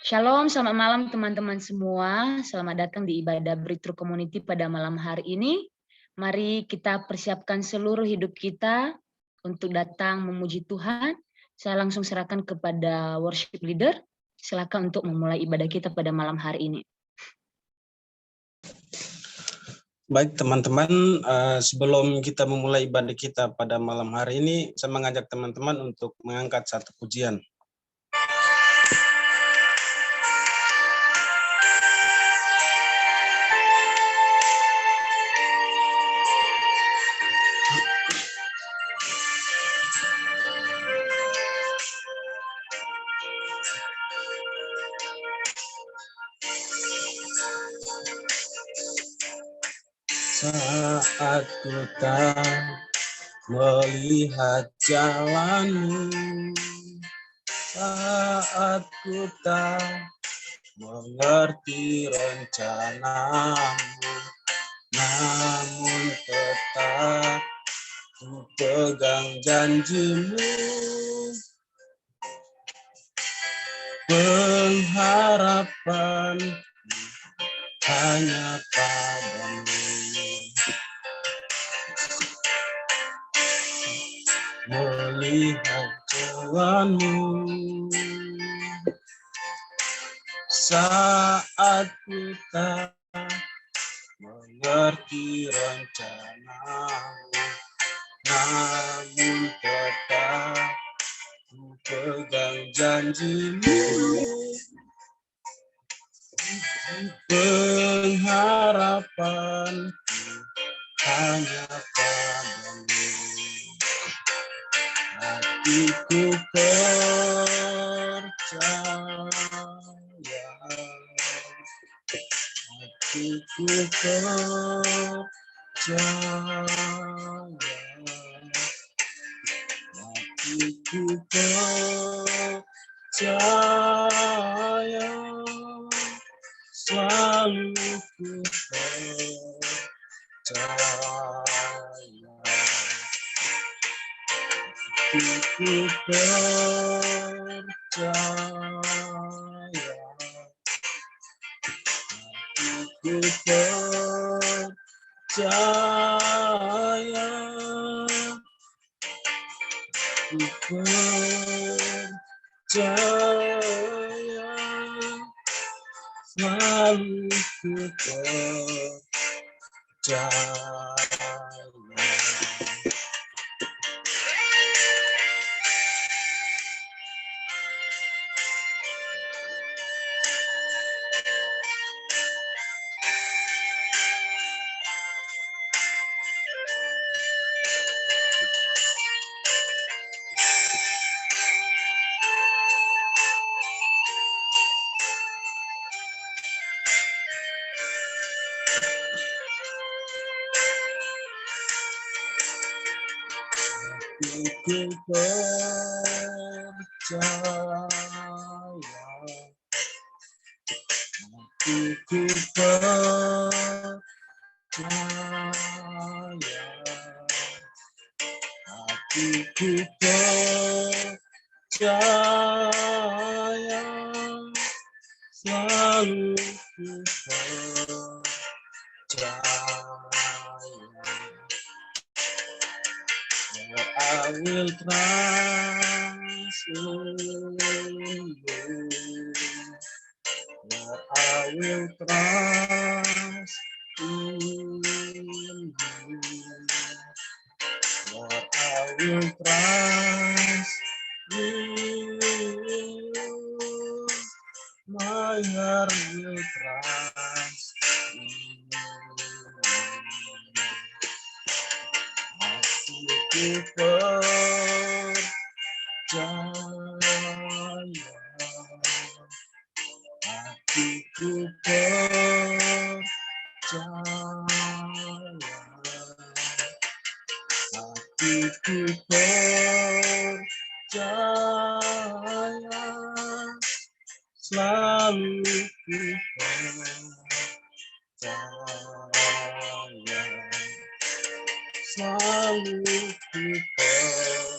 Shalom, selamat malam teman-teman semua. Selamat datang di ibadah Breakthrough Community pada malam hari ini. Mari kita persiapkan seluruh hidup kita untuk datang memuji Tuhan. Saya langsung serahkan kepada worship leader. Silakan untuk memulai ibadah kita pada malam hari ini. Baik teman-teman, sebelum kita memulai ibadah kita pada malam hari ini, saya mengajak teman-teman untuk mengangkat satu pujian. Saat ku tak melihat jalanmu, saat ku tak mengerti rencanamu, namun tetap ku pegang janjimu, pengharapan hanya padamu. Melihat jalanmu, saat ku tak mengerti rencanamu, namun tetap ku pegang janjimu, pengharapan hanya padamu. Hatiku percaya, hatiku percaya, hatiku percaya, selalu ku percaya. Hatiku percaya, hatiku percaya, hatiku percaya, selalu ku percaya. Hatiku percaya, hatiku percaya, hatiku percaya, selalu ku percaya. I will trust in you. I will trust in you. I will trust in you. My heart will trust in you. Hatiku percaya, hatiku percaya, hatiku percaya, selalu ku percaya, selalu ku percaya.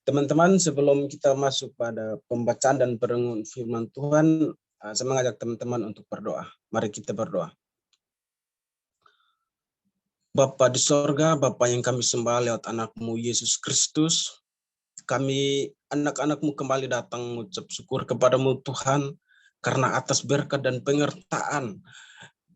Teman-teman, sebelum kita masuk pada pembacaan dan perenungan firman Tuhan, saya mengajak teman-teman untuk berdoa. Mari kita berdoa. Bapa di sorga, Bapa yang kami sembah lewat anak-Mu Yesus Kristus, kami anak-anak-Mu kembali datang mengucap syukur kepada-Mu Tuhan, karena atas berkat dan pengertaan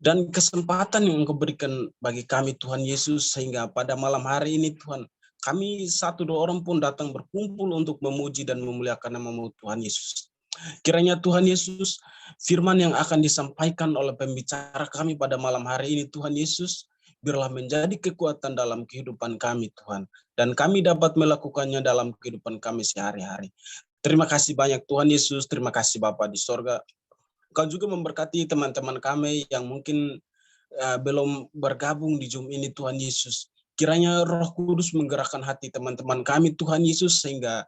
dan kesempatan yang Engkau berikan bagi kami Tuhan Yesus, sehingga pada malam hari ini Tuhan, kami satu dua orang pun datang berkumpul untuk memuji dan memuliakan nama-Mu Tuhan Yesus. Kiranya Tuhan Yesus, firman yang akan disampaikan oleh pembicara kami pada malam hari ini Tuhan Yesus, biarlah menjadi kekuatan dalam kehidupan kami Tuhan. Dan kami dapat melakukannya dalam kehidupan kami sehari-hari. Terima kasih banyak Tuhan Yesus, terima kasih Bapa di sorga. Kau juga memberkati teman-teman kami yang mungkin belum bergabung di Zoom ini Tuhan Yesus. Kiranya Roh Kudus menggerakkan hati teman-teman kami Tuhan Yesus, sehingga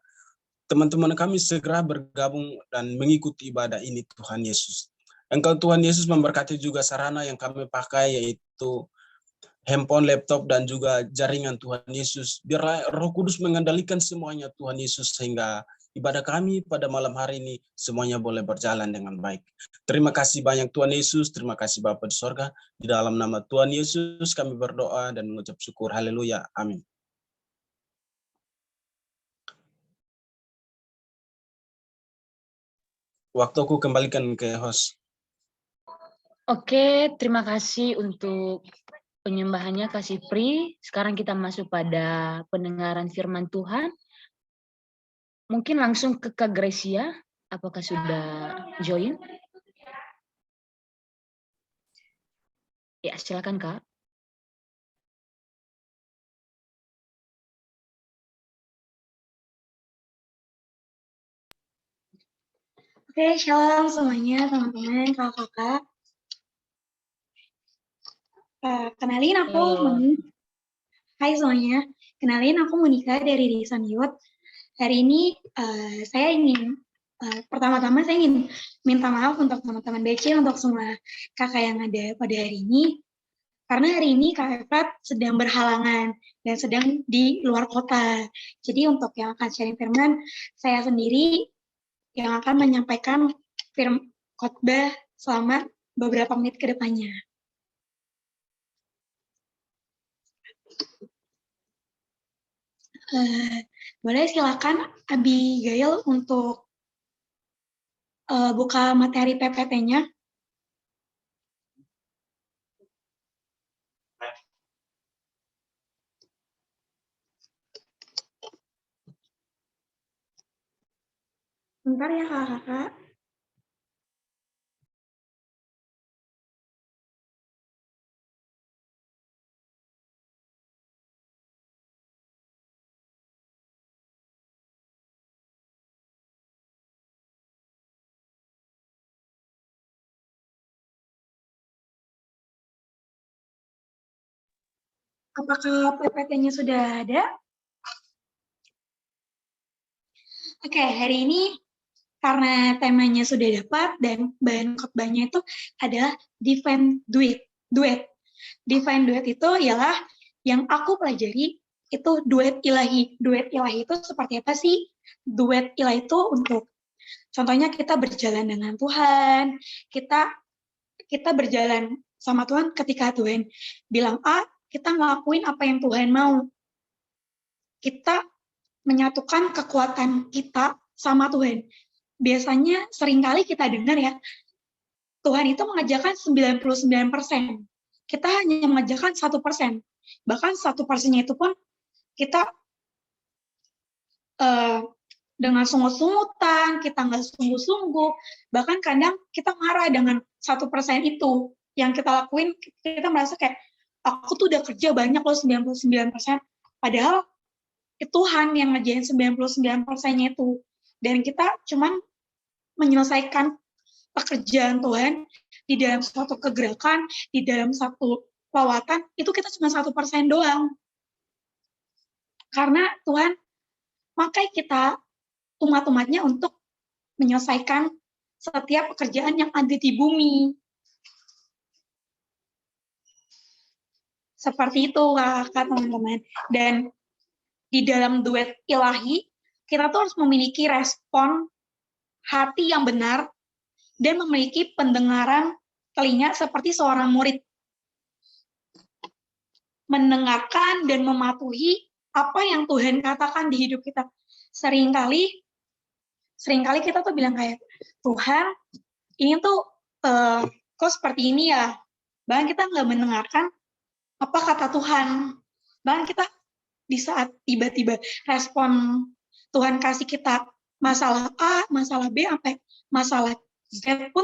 teman-teman kami segera bergabung dan mengikuti ibadah ini Tuhan Yesus. Engkau Tuhan Yesus memberkati juga sarana yang kami pakai, yaitu handphone, laptop, dan juga jaringan Tuhan Yesus. Biarlah Roh Kudus mengendalikan semuanya Tuhan Yesus, sehingga ibadah kami pada malam hari ini semuanya boleh berjalan dengan baik. Terima kasih banyak Tuhan Yesus, terima kasih Bapa di sorga. Di dalam nama Tuhan Yesus kami berdoa dan mengucap syukur. Haleluya. Amin. Waktu aku kembalikan ke host. Oke, terima kasih untuk penyembahannya Kasih Pri. Sekarang kita masuk pada pendengaran firman Tuhan. Mungkin langsung ke Kak Gracia. Apakah sudah join? Ya, silakan Kak. Oke, shalom semuanya teman-teman, kakak-kakak. Kenalin aku Monika. Hai semuanya, kenalin aku Monika dari Desa Miut. Hari ini saya ingin pertama-tama saya ingin minta maaf untuk teman-teman BC, untuk semua kakak yang ada pada hari ini. Karena hari ini Kak Efrat sedang berhalangan dan sedang di luar kota. Jadi untuk yang akan sharing firman, saya sendiri yang akan menyampaikan khotbah selama beberapa menit ke depannya. Boleh silakan Abigail untuk buka materi PPT-nya. Bentar ya kakak. Apakah PPT-nya sudah ada? Oke, hari ini karena temanya sudah dapat dan bahan khotbahnya itu adalah Divine Duet. Divine Duet itu ialah yang aku pelajari itu duet ilahi. Duet ilahi itu seperti apa sih? Duet ilahi itu untuk contohnya kita berjalan dengan Tuhan, kita berjalan sama Tuhan ketika Tuhan bilang A, kita ngelakuin apa yang Tuhan mau. Kita menyatukan kekuatan kita sama Tuhan. Biasanya seringkali kita dengar ya, Tuhan itu mengajarkan 99%. Kita hanya mengajarkan 1%. Bahkan 1%-nya itu pun kita dengan sungut-sungutan, kita nggak sungguh-sungguh, bahkan kadang kita marah dengan 1% itu. Yang kita lakuin, kita merasa kayak, aku tuh udah kerja banyak loh 99%, padahal Tuhan yang ngerjain 99%-nya itu. Dan kita cuman menyelesaikan pekerjaan Tuhan di dalam suatu kegerakan, di dalam satu lawatan, itu kita cuma 1% doang. Karena Tuhan makai kita umat-umatnya untuk menyelesaikan setiap pekerjaan yang ada di bumi. Seperti itu, Kak, teman-teman. Dan di dalam duet ilahi, kita tuh harus memiliki respon hati yang benar dan memiliki pendengaran telinga seperti seorang murid. Mendengarkan dan mematuhi apa yang Tuhan katakan di hidup kita. Seringkali kita tuh bilang kayak, Tuhan, ini tuh kok seperti ini ya? Bahkan kita nggak mendengarkan apa kata Tuhan. Bahkan kita di saat tiba-tiba respon Tuhan kasih kita masalah A, masalah B, sampai masalah Z pun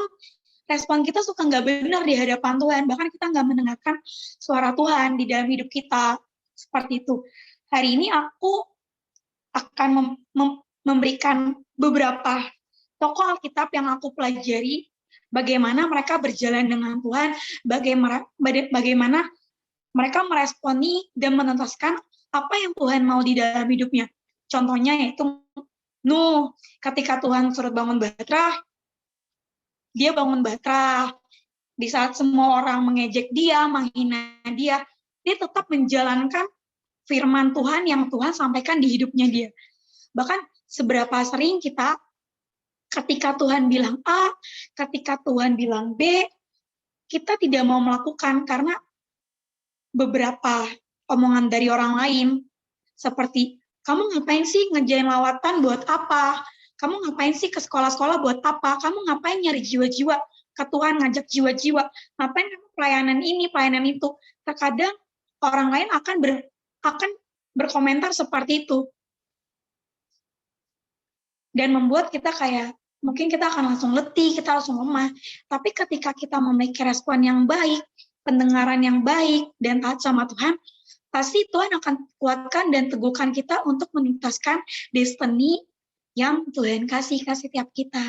respon kita suka nggak benar di hadapan Tuhan. Bahkan kita nggak mendengarkan suara Tuhan di dalam hidup kita. Seperti itu. Hari ini aku akan memberikan beberapa tokoh Alkitab yang aku pelajari, bagaimana mereka berjalan dengan Tuhan, bagaimana mereka meresponi dan menuntaskan apa yang Tuhan mau di dalam hidupnya. Contohnya yaitu Nuh, ketika Tuhan suruh bangun Batra, dia bangun Batra. Di saat semua orang mengejek dia, menghina dia tetap menjalankan firman Tuhan yang Tuhan sampaikan di hidupnya dia. Bahkan seberapa sering kita ketika Tuhan bilang A, ketika Tuhan bilang B, kita tidak mau melakukan karena beberapa omongan dari orang lain, seperti, kamu ngapain sih ngerjain lawatan buat apa? Kamu ngapain sih ke sekolah-sekolah buat apa? Kamu ngapain nyari jiwa-jiwa ke Tuhan, ngajak jiwa-jiwa? Ngapain kamu pelayanan ini, pelayanan itu? Terkadang orang lain akan berkomentar seperti itu. Dan membuat kita kayak, mungkin kita akan langsung letih, kita langsung lemah. Tapi ketika kita memiliki respon yang baik, pendengaran yang baik, dan taat sama Tuhan, pasti Tuhan akan kuatkan dan teguhkan kita untuk menuntaskan destiny yang Tuhan kasih tiap kita.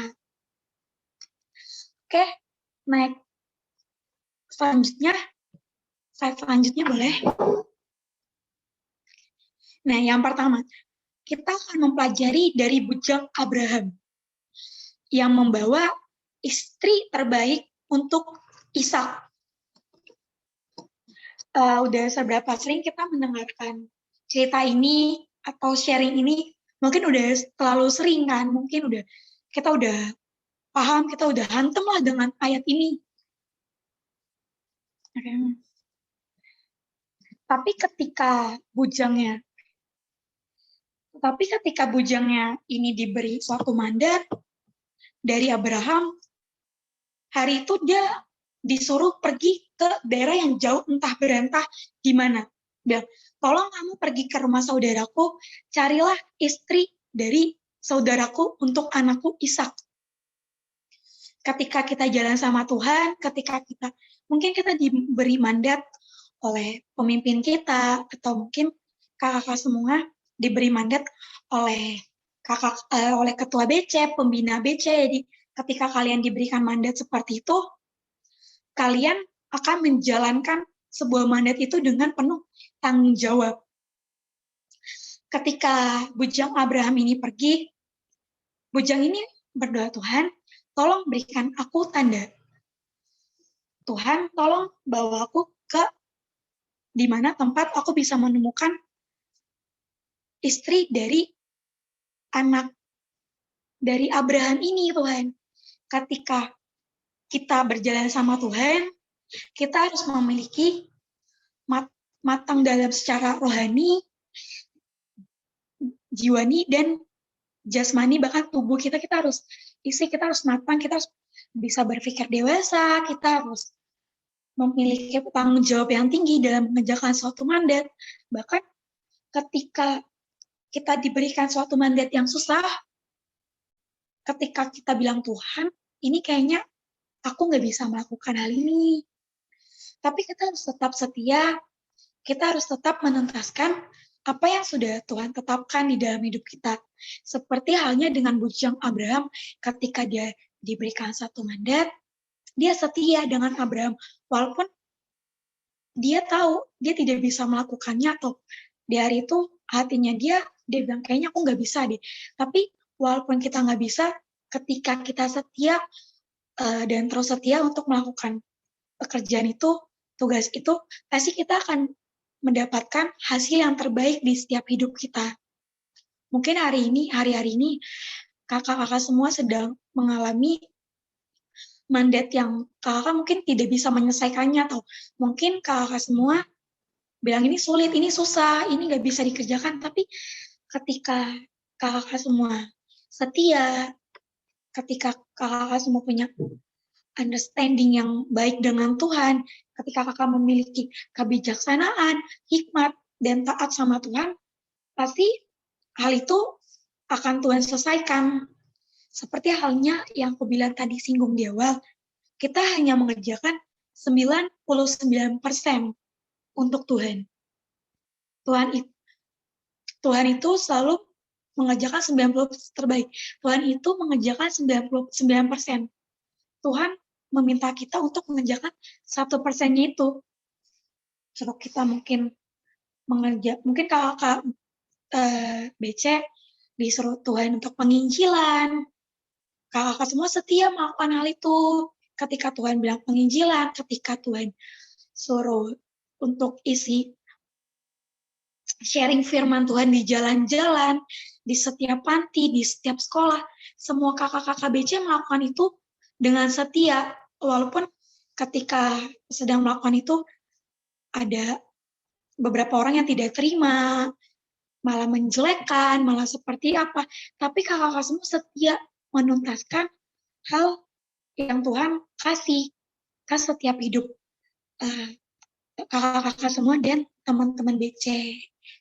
Oke, next. Slide selanjutnya boleh? Nah, yang pertama, kita akan mempelajari dari bujang Abraham yang membawa istri terbaik untuk Ishak. Udah seberapa sering kita mendengarkan cerita ini atau sharing ini, mungkin udah terlalu sering kan, mungkin kita udah paham, kita udah hantem lah dengan ayat ini. Okay. Tapi ketika bujangnya ini diberi suatu mandat dari Abraham, hari itu dia disuruh pergi ke daerah yang jauh, entah berantah di mana. Bilang, tolong kamu pergi ke rumah saudaraku, carilah istri dari saudaraku untuk anakku Ishak. Ketika kita jalan sama Tuhan, mungkin kita diberi mandat oleh pemimpin kita, atau mungkin kakak-kakak semua diberi mandat oleh ketua BC, pembina BC. Jadi ketika kalian diberikan mandat seperti itu, kalian akan menjalankan sebuah mandat itu dengan penuh tanggung jawab. Ketika bujang Abraham ini pergi, bujang ini berdoa, Tuhan, tolong berikan aku tanda. Tuhan, tolong bawa aku ke di mana tempat aku bisa menemukan istri dari anak dari Abraham ini, Tuhan. Ketika kita berjalan sama Tuhan, kita harus memiliki matang dalam secara rohani, jiwani, dan jasmani, bahkan tubuh kita harus matang, kita harus bisa berpikir dewasa, kita harus memiliki tanggung jawab yang tinggi dalam mengerjakan suatu mandat. Bahkan ketika kita diberikan suatu mandat yang susah, ketika kita bilang, Tuhan, ini kayaknya aku nggak bisa melakukan hal ini. Tapi kita harus tetap setia, kita harus tetap menuntaskan apa yang sudah Tuhan tetapkan di dalam hidup kita. Seperti halnya dengan bujang Abraham, ketika dia diberikan satu mandat, dia setia dengan Abraham. Walaupun dia tahu dia tidak bisa melakukannya, atau di hari itu hatinya dia bilang, kayaknya aku nggak bisa deh. Tapi walaupun kita nggak bisa, ketika kita setia, dan terus setia untuk melakukan pekerjaan itu, tugas itu, pasti kita akan mendapatkan hasil yang terbaik di setiap hidup kita. Mungkin hari-hari ini kakak-kakak semua sedang mengalami mandat yang kakak mungkin tidak bisa menyelesaikannya, atau mungkin kakak semua bilang ini sulit, ini susah, ini nggak bisa dikerjakan. Tapi ketika kakak semua setia, ketika kakak semua punya understanding yang baik dengan Tuhan, ketika kakak memiliki kebijaksanaan, hikmat, dan taat sama Tuhan, pasti hal itu akan Tuhan selesaikan. Seperti halnya yang aku bilang tadi, singgung di awal, kita hanya mengerjakan 99% untuk Tuhan. Tuhan itu selalu mengerjakan 90% terbaik. Tuhan itu mengerjakan 99%. Tuhan meminta kita untuk mengerjakan 1%-nya itu. Kalau kita mungkin kakak BC disuruh Tuhan untuk penginjilan, kakak semua setia melakukan hal itu. Ketika Tuhan bilang penginjilan, ketika Tuhan suruh untuk isi sharing firman Tuhan di jalan-jalan, di setiap panti, di setiap sekolah, semua kakak-kakak BC melakukan itu dengan setia. Walaupun ketika sedang melakukan itu, ada beberapa orang yang tidak terima, malah menjelekkan, malah seperti apa. Tapi kakak-kakak semua setia menuntaskan hal yang Tuhan kasih ke setiap hidup kakak-kakak semua dan teman-teman BC.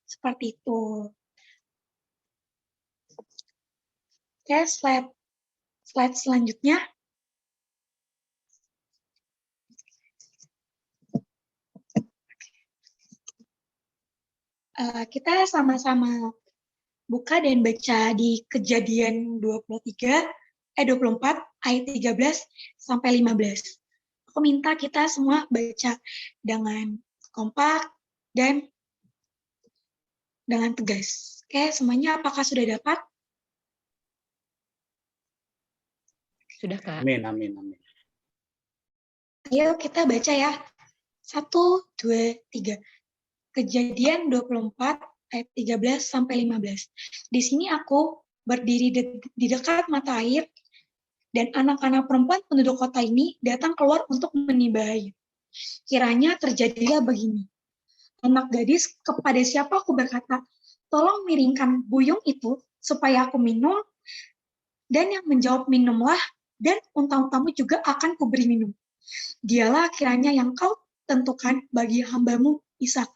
Seperti itu. Oke, slide selanjutnya. Kita sama-sama buka dan baca di Kejadian 24 ayat 13 sampai 15. Aku minta kita semua baca dengan kompak dan dengan tegas. Oke, semuanya apakah sudah dapat? Sudah, Kak. Amin, amin, amin. Ayo kita baca ya. 1, 2, 3. Kejadian 24 ayat 13 sampai 15. Di sini aku berdiri di dekat mata air, dan anak-anak perempuan penduduk kota ini datang keluar untuk menimba air. Kiranya terjadilah begini. Anak gadis kepada siapa aku berkata, tolong miringkan buyung itu supaya aku minum, dan yang menjawab minumlah, dan unta-untamu juga akan kuberi minum. Dialah kiranya yang kau tentukan bagi hambamu Ishak.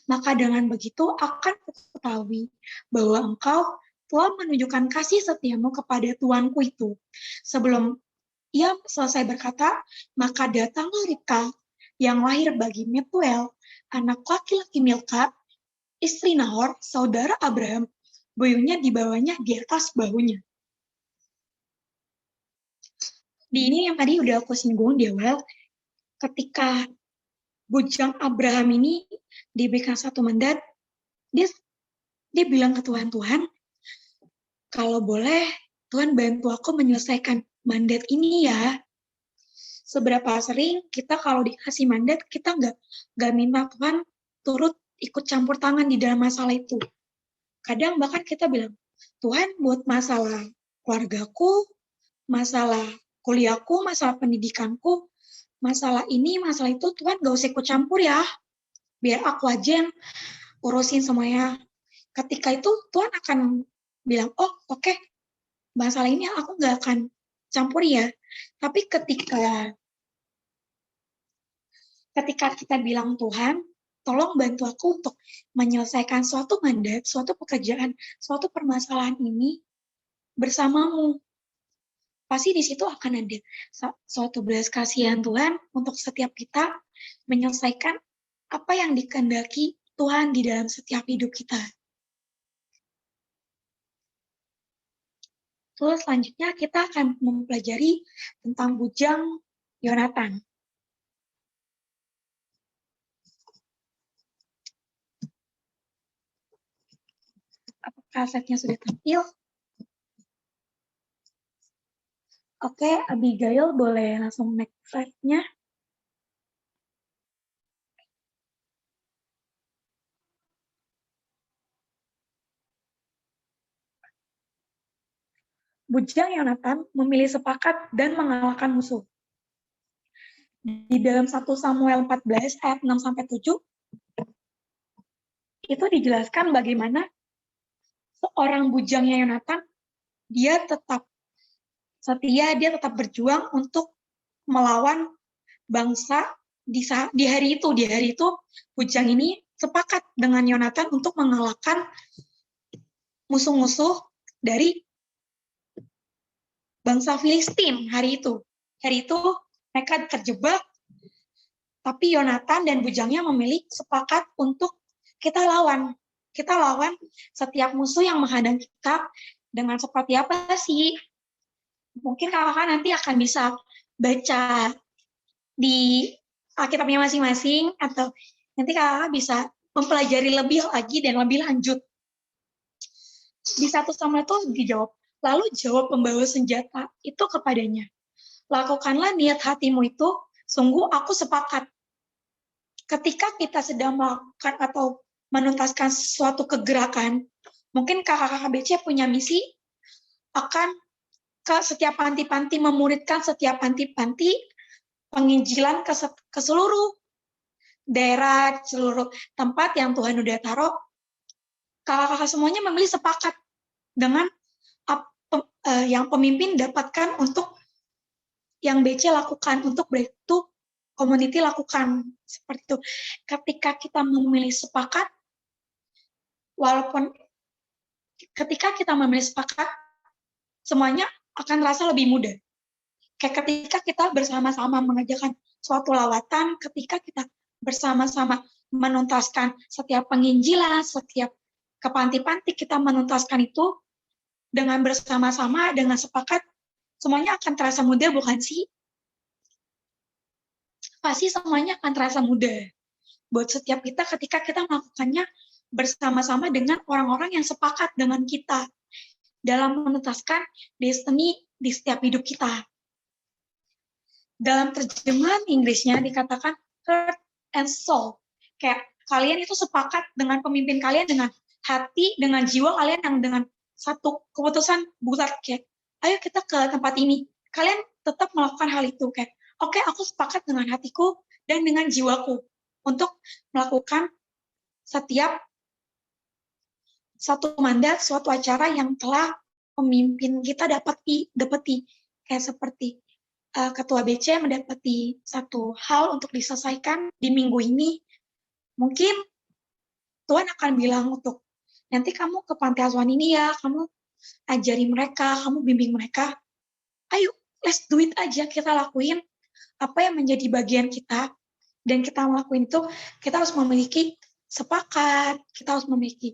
Maka dengan begitu akan kuketahui bahwa engkau telah menunjukkan kasih setiamu kepada tuanku itu. Sebelum ia selesai berkata, maka datanglah Ribka yang lahir bagi Metuel, anak laki-laki Milka, istri Nahor, saudara Abraham, buyungnya dibawanya di atas bahunya. Di ini yang tadi udah aku singgung di awal, ketika bujang Abraham ini diberikan satu mandat, dia bilang ke Tuhan, kalau boleh Tuhan bantu aku menyelesaikan mandat ini ya. Seberapa sering kita kalau dikasih mandat, kita nggak minta Tuhan turut ikut campur tangan di dalam masalah itu. Kadang bahkan kita bilang, Tuhan buat masalah keluargaku, masalah kuliahku, masalah pendidikanku, masalah ini, masalah itu, Tuhan nggak usah ikut campur ya. Biar aku aja yang urusin semuanya. Ketika itu Tuhan akan bilang, oh oke, masalah ini aku nggak akan campur ya. Tapi ketika kita bilang, Tuhan, tolong bantu aku untuk menyelesaikan suatu mandat, suatu pekerjaan, suatu permasalahan ini bersamamu. Pasti di situ akan ada suatu belas kasihan Tuhan untuk setiap kita menyelesaikan apa yang dikehendaki Tuhan di dalam setiap hidup kita. Terus selanjutnya kita akan mempelajari tentang bujang Yonatan. Apakah slide-nya sudah tampil? Oke, Abigail boleh langsung next slide-nya. bujang Yonatan memilih sepakat dan mengalahkan musuh. Di dalam 1 Samuel 14 ayat 6-7 itu dijelaskan bagaimana seorang bujangnya Yonatan, dia tetap setia, dia tetap berjuang untuk melawan bangsa di hari itu. Di hari itu bujang ini sepakat dengan Yonatan untuk mengalahkan musuh-musuh dari bangsa Filistin hari itu. Hari itu mereka terjebak, tapi Yonatan dan bujangnya memilih sepakat untuk kita lawan. Kita lawan setiap musuh yang menghadang kita dengan seperti apa sih? Mungkin kakak nanti akan bisa baca di Alkitabnya masing-masing, atau nanti kakak bisa mempelajari lebih lagi dan lebih lanjut. Di 1 Samuel itu dijawab, lalu jawab pembawa senjata itu kepadanya, lakukanlah niat hatimu itu, sungguh aku sepakat. Ketika kita sedang melakukan atau menuntaskan suatu kegerakan, mungkin kakak-kakak BC punya misi akan ke setiap panti-panti, memuridkan setiap panti-panti penginjilan ke seluruh daerah, seluruh tempat yang Tuhan udah taruh. Kakak-kakak semuanya memilih sepakat dengan yang pemimpin dapatkan untuk yang BC lakukan, untuk Breakthrough Community lakukan. Seperti itu. Ketika kita memilih sepakat, walaupun ketika kita memilih sepakat, semuanya akan terasa lebih mudah. Kayak ketika kita bersama-sama mengerjakan suatu lawatan, ketika kita bersama-sama menuntaskan setiap penginjilan, setiap ke panti-panti kita menuntaskan itu dengan bersama-sama, dengan sepakat, semuanya akan terasa mudah, bukan sih? Pasti semuanya akan terasa mudah buat setiap kita ketika kita melakukannya bersama-sama dengan orang-orang yang sepakat dengan kita dalam menuntaskan destiny di setiap hidup kita. Dalam terjemahan Inggrisnya dikatakan heart and soul. Kayak kalian itu sepakat dengan pemimpin kalian, dengan hati, dengan jiwa kalian yang dengan satu keputusan bulat, kayak ayo kita ke tempat ini. Kalian tetap melakukan hal itu, kayak oke, aku sepakat dengan hatiku dan dengan jiwaku untuk melakukan setiap satu mandat, suatu acara yang telah pemimpin kita dapati. Kayak seperti Ketua BC mendapati satu hal untuk diselesaikan di minggu ini. Mungkin Tuhan akan bilang untuk nanti kamu ke panti asuhan ini ya, kamu ajari mereka, kamu bimbing mereka. Ayo, let's do it aja, kita lakuin apa yang menjadi bagian kita. Dan kita melakukan itu, kita harus memiliki sepakat, kita harus memiliki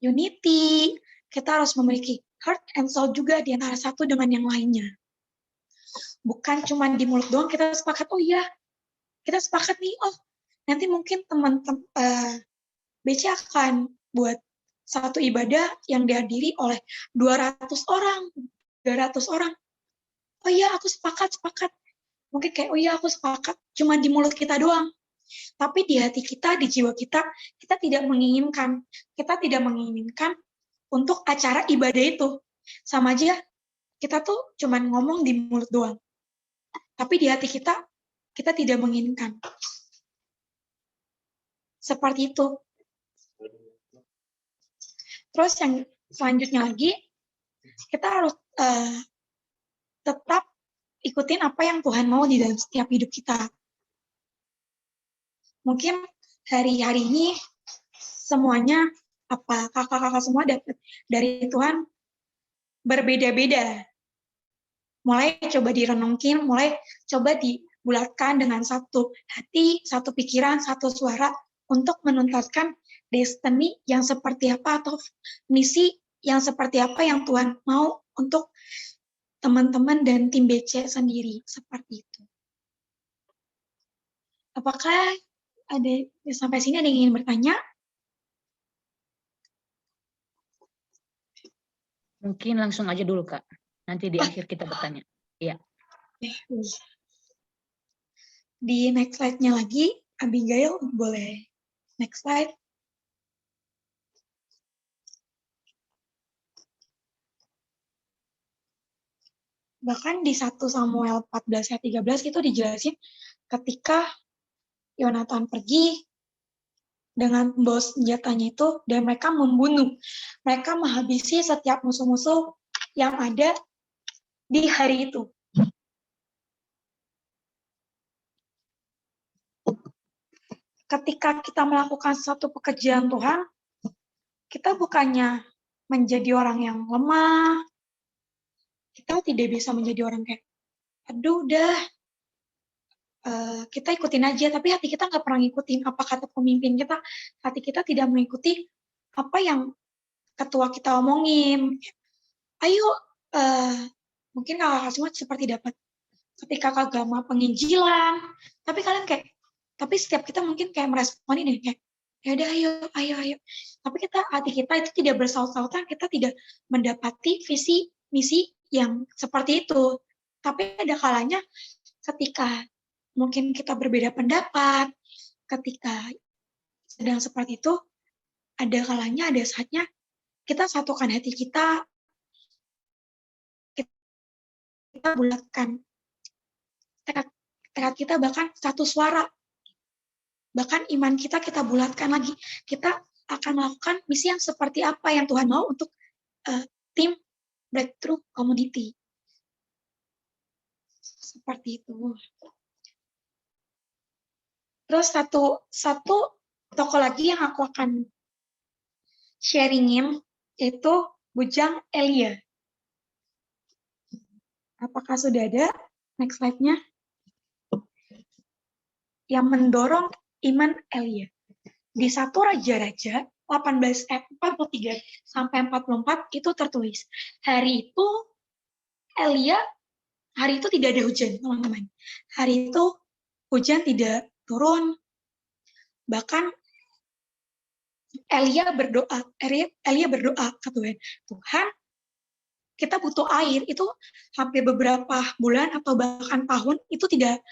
unity, kita harus memiliki heart and soul juga di antara satu dengan yang lainnya. Bukan cuma di mulut doang kita sepakat, oh iya, kita sepakat nih, oh nanti mungkin teman-teman BC akan buat satu ibadah yang dihadiri oleh 200 orang. Oh iya, aku sepakat. Mungkin kayak, oh iya aku sepakat, cuma di mulut kita doang. Tapi di hati kita, di jiwa kita, kita tidak menginginkan. Kita tidak menginginkan untuk acara ibadah itu. Sama aja, kita tuh cuma ngomong di mulut doang. Tapi di hati kita, kita tidak menginginkan. Seperti itu. Terus yang selanjutnya lagi, kita harus tetap ikutin apa yang Tuhan mau di dalam setiap hidup kita. Mungkin hari-hari ini semuanya kakak-kakak semua dapat dari Tuhan berbeda-beda. Mulai coba direnungkin, mulai coba dibulatkan dengan satu hati, satu pikiran, satu suara untuk menuntaskan destiny yang seperti apa atau misi yang seperti apa yang Tuhan mau untuk teman-teman dan tim BC sendiri, seperti itu. Apakah ada sampai sini ada yang ingin bertanya? Mungkin langsung aja dulu, Kak. Nanti di akhir kita bertanya. Iya. Di next slide-nya lagi, Abigail boleh next slide. Bahkan di 1 Samuel 14 ayat 13 itu dijelasin ketika Yonatan pergi dengan membawa senjatanya itu dan mereka membunuh. Mereka menghabisi setiap musuh-musuh yang ada di hari itu. Ketika kita melakukan satu pekerjaan Tuhan, kita bukannya menjadi orang yang lemah, kita tidak bisa menjadi orang kayak, aduh udah, kita ikutin aja, tapi hati kita nggak pernah ngikutin apa kata pemimpin kita, hati kita tidak mengikuti apa yang ketua kita omongin. Ayo, mungkin kakak semua seperti dapat ketika agama penginjilan, tapi kalian kayak, tapi setiap kita mungkin kayak meresponin deh, kayak, ya udah ayo. Tapi hati kita itu tidak bersaut-sautan, kita tidak mendapati visi misi yang seperti itu. Tapi ada kalanya ketika mungkin kita berbeda pendapat, ketika sedang seperti itu, ada kalanya, ada saatnya kita satukan hati kita bulatkan tekad kita, bahkan satu suara, bahkan iman kita bulatkan lagi. Kita akan melakukan misi yang seperti apa yang Tuhan mau untuk tim Breakthrough Community. Seperti itu. Terus satu tokoh lagi yang aku akan sharingin itu Bujang Elia. Apakah sudah ada next slide-nya? Yang mendorong iman Elia. Di 1 Raja-Raja 18 ayat 43 sampai 44 itu tertulis, hari itu Elia, hari itu tidak ada hujan, teman-teman. Hari itu hujan tidak turun. Bahkan Elia berdoa ke Tuhan, Tuhan, kita butuh air. Itu hampir beberapa bulan atau bahkan tahun itu tidak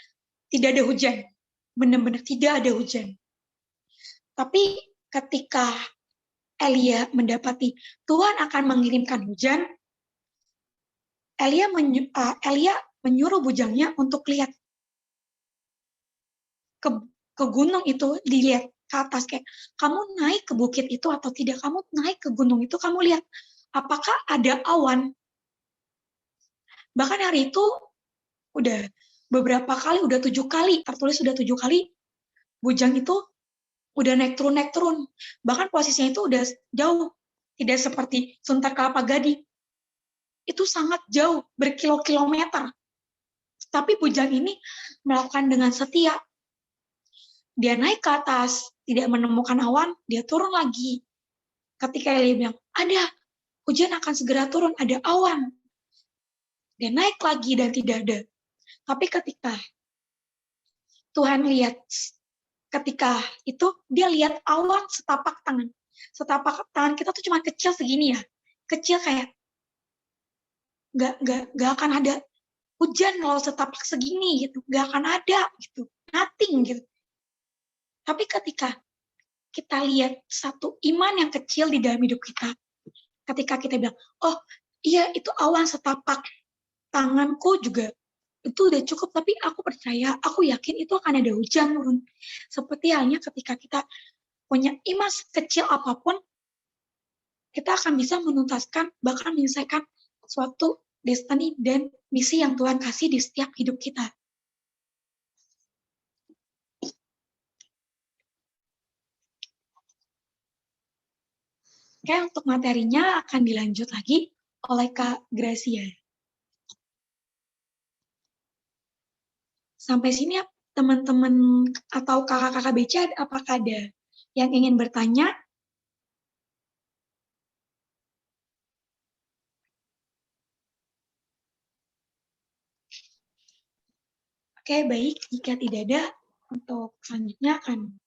ada hujan. Benar-benar tidak ada hujan. Tapi ketika Elia mendapati Tuhan akan mengirimkan hujan, Elia menyuruh bujangnya untuk lihat ke gunung itu, dilihat ke atas, kayak kamu naik ke bukit itu atau tidak, kamu naik ke gunung itu, kamu lihat apakah ada awan. Bahkan hari itu udah beberapa kali, udah 7 kali, tertulis udah 7 kali bujang itu udah naik turun. Bahkan posisinya itu udah jauh, tidak seperti Sunter Kelapa Gading. Itu sangat jauh, berkilo-kilometer. Tapi bujang ini melakukan dengan setia. Dia naik ke atas, tidak menemukan awan, dia turun lagi. Ketika Elia bilang, ada, hujan akan segera turun, ada awan. Dia naik lagi dan tidak ada. Tapi ketika Tuhan lihat, ketika itu dia lihat awan setapak tangan. Setapak tangan kita tuh cuma kecil segini ya. Kecil kayak nggak akan ada hujan kalau setapak segini gitu. Nggak akan ada gitu. Nothing gitu. Tapi ketika kita lihat satu iman yang kecil di dalam hidup kita, ketika kita bilang, oh iya itu awan setapak tanganku juga, itu udah cukup, tapi aku percaya, aku yakin itu akan ada hujan turun. Seperti halnya ketika kita punya iman kecil apapun, kita akan bisa menuntaskan, bahkan menyelesaikan suatu destiny dan misi yang Tuhan kasih di setiap hidup kita. Oke, untuk materinya akan dilanjut lagi oleh Kak Gracia. Sampai sini ya, teman-teman atau kakak-kakak BC, apakah ada yang ingin bertanya? Oke, baik. Jika tidak ada, untuk selanjutnya akan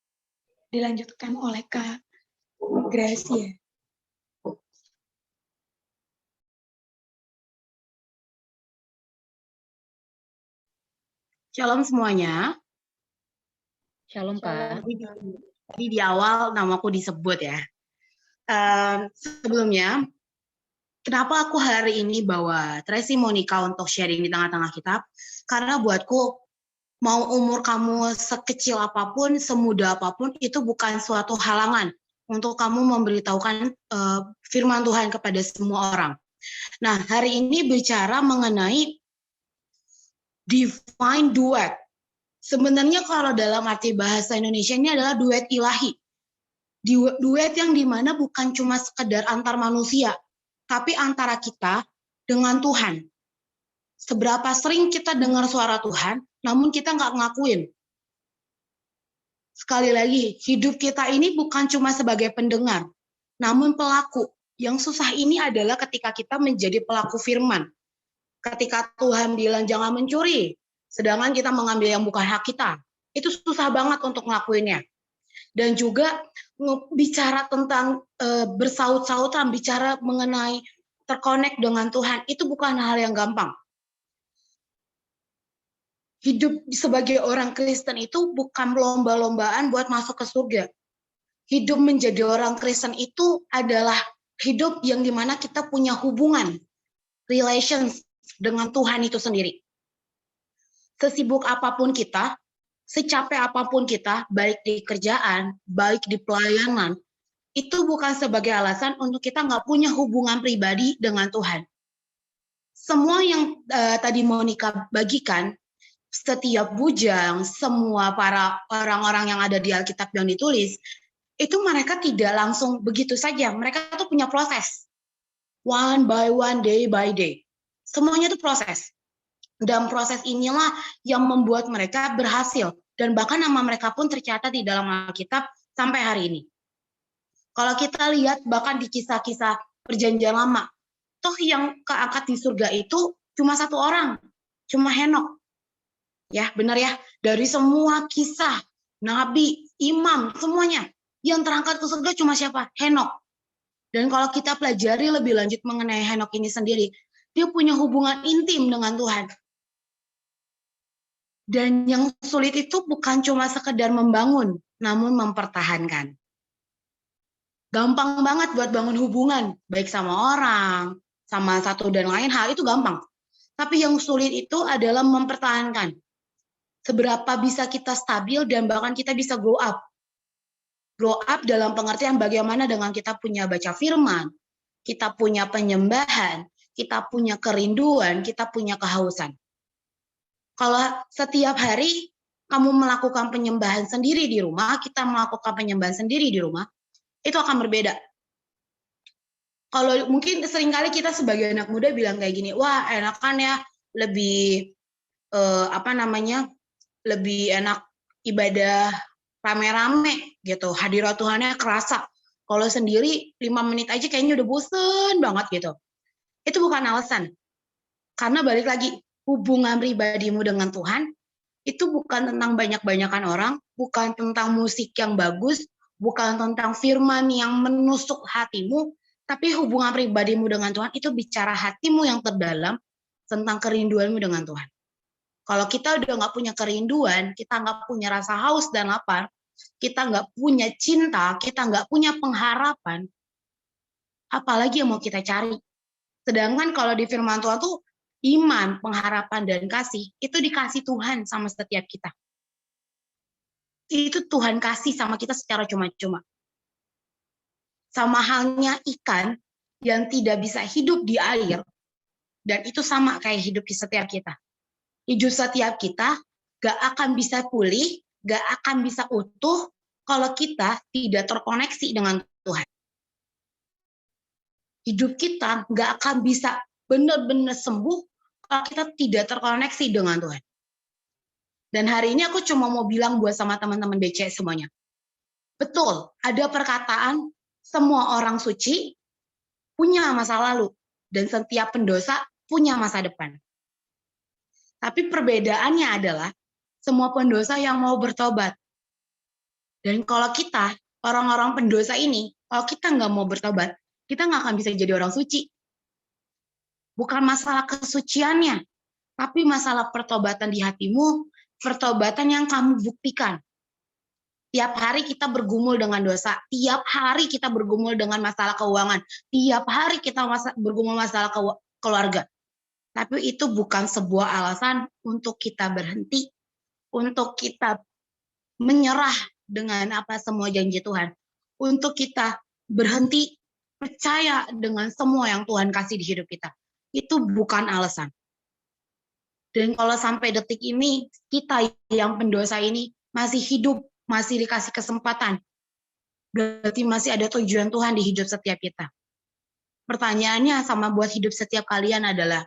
dilanjutkan oleh Kak Gracia. Shalom semuanya. Shalom, Kak. Tadi di awal namaku disebut ya. Sebelumnya, Kenapa aku hari ini bawa Tracy Monica untuk sharing di tengah-tengah kita? Karena buatku, mau umur kamu sekecil apapun, semuda apapun, itu bukan suatu halangan untuk kamu memberitahukan firman Tuhan kepada semua orang. Nah, hari ini bicara mengenai divine duet. Sebenarnya kalau dalam arti bahasa Indonesia ini adalah duet ilahi. Duet yang dimana bukan cuma sekedar antar manusia, tapi antara kita dengan Tuhan. Seberapa sering kita dengar suara Tuhan, namun kita nggak ngakuin. Sekali lagi, hidup kita ini bukan cuma sebagai pendengar, namun pelaku. Yang susah ini adalah ketika kita menjadi pelaku firman. Ketika Tuhan bilang jangan mencuri, sedangkan kita mengambil yang bukan hak kita. Itu susah banget untuk ngelakuinnya. Dan juga bicara tentang bersaut-sautan, bicara mengenai terkonek dengan Tuhan, itu bukan hal yang gampang. Hidup sebagai orang Kristen itu bukan lomba-lombaan buat masuk ke surga. Hidup menjadi orang Kristen itu adalah hidup yang dimana kita punya hubungan, relations dengan Tuhan itu sendiri. Sesibuk apapun kita, secapek apapun kita, baik di kerjaan, baik di pelayanan, itu bukan sebagai alasan untuk kita nggak punya hubungan pribadi dengan Tuhan. Semua yang tadi Monica bagikan, setiap bujang, semua para orang-orang yang ada di Alkitab yang ditulis, itu mereka tidak langsung begitu saja. Mereka tuh punya proses. One by one, day by day. Semuanya itu proses. Dan proses inilah yang membuat mereka berhasil. Dan bahkan nama mereka pun tercatat di dalam Alkitab sampai hari ini. Kalau kita lihat bahkan di kisah-kisah perjanjian lama, toh yang keangkat di surga itu cuma satu orang, cuma Henokh. Ya, benar ya. Dari semua kisah, nabi, imam, semuanya. Yang terangkat ke surga cuma siapa? Henokh. Dan kalau kita pelajari lebih lanjut mengenai Henokh ini sendiri, dia punya hubungan intim dengan Tuhan. Dan yang sulit itu bukan cuma sekedar membangun, namun mempertahankan. Gampang banget buat bangun hubungan, baik sama orang, sama satu dan lain hal, itu gampang. Tapi yang sulit itu adalah mempertahankan. Seberapa bisa kita stabil dan bahkan kita bisa grow up. Grow up dalam pengertian bagaimana dengan kita punya baca firman, kita punya penyembahan, kita punya kerinduan, kita punya kehausan. Kalau setiap hari kamu melakukan penyembahan sendiri di rumah, kita melakukan penyembahan sendiri di rumah, itu akan berbeda. Kalau mungkin seringkali kita sebagai anak muda bilang kayak gini, wah enakan ya lebih lebih enak ibadah rame-rame gitu, hadirat Tuhannya kerasa. Kalau sendiri 5 menit aja kayaknya udah bosen banget gitu. Itu bukan alasan. Karena balik lagi, hubungan pribadimu dengan Tuhan itu bukan tentang banyak-banyakan orang, bukan tentang musik yang bagus, bukan tentang firman yang menusuk hatimu, tapi hubungan pribadimu dengan Tuhan itu bicara hatimu yang terdalam tentang kerinduanmu dengan Tuhan. Kalau kita udah nggak punya kerinduan, kita nggak punya rasa haus dan lapar, kita nggak punya cinta, kita nggak punya pengharapan, apalagi yang mau kita cari. Sedangkan kalau di firman Tuhan tuh, iman, pengharapan, dan kasih, itu dikasih Tuhan sama setiap kita. Itu Tuhan kasih sama kita secara cuma-cuma. Sama halnya ikan yang tidak bisa hidup di air, dan itu sama kayak hidup di setiap kita. Hidup setiap kita gak akan bisa pulih, gak akan bisa utuh kalau kita tidak terkoneksi dengan Tuhan. Hidup kita gak akan bisa benar-benar sembuh kalau kita tidak terkoneksi dengan Tuhan. Dan hari ini aku cuma mau bilang buat sama teman-teman BC semuanya. Betul, ada perkataan semua orang suci punya masa lalu dan setiap pendosa punya masa depan. Tapi perbedaannya adalah semua pendosa yang mau bertobat. Dan kalau kita, orang-orang pendosa ini, kalau kita nggak mau bertobat, kita nggak akan bisa jadi orang suci. Bukan masalah kesuciannya, tapi masalah pertobatan di hatimu, pertobatan yang kamu buktikan. Tiap hari kita bergumul dengan dosa, tiap hari kita bergumul dengan masalah keuangan, tiap hari kita bergumul masalah keluarga. Tapi itu bukan sebuah alasan untuk kita berhenti, untuk kita menyerah dengan apa semua janji Tuhan, untuk kita berhenti percaya dengan semua yang Tuhan kasih di hidup kita. Itu bukan alasan. Dan kalau sampai detik ini, kita yang pendosa ini masih hidup, masih dikasih kesempatan, berarti masih ada tujuan Tuhan di hidup setiap kita. Pertanyaannya sama buat hidup setiap kalian adalah,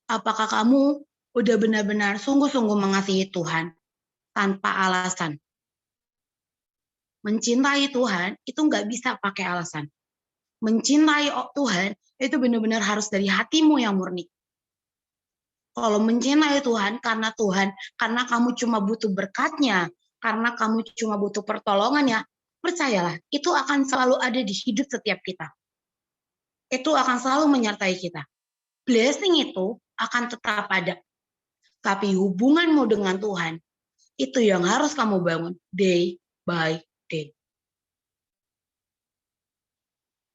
apakah kamu udah benar-benar sungguh-sungguh mengasihi Tuhan tanpa alasan? Mencintai Tuhan itu nggak bisa pakai alasan. Mencintai Tuhan itu benar-benar harus dari hatimu yang murni. Kalau mencintai Tuhan, karena kamu cuma butuh berkat-Nya, karena kamu cuma butuh pertolongannya, percayalah, itu akan selalu ada di hidup setiap kita. Itu akan selalu menyertai kita. Blessing itu akan tetap ada. Tapi hubunganmu dengan Tuhan, itu yang harus kamu bangun day by day.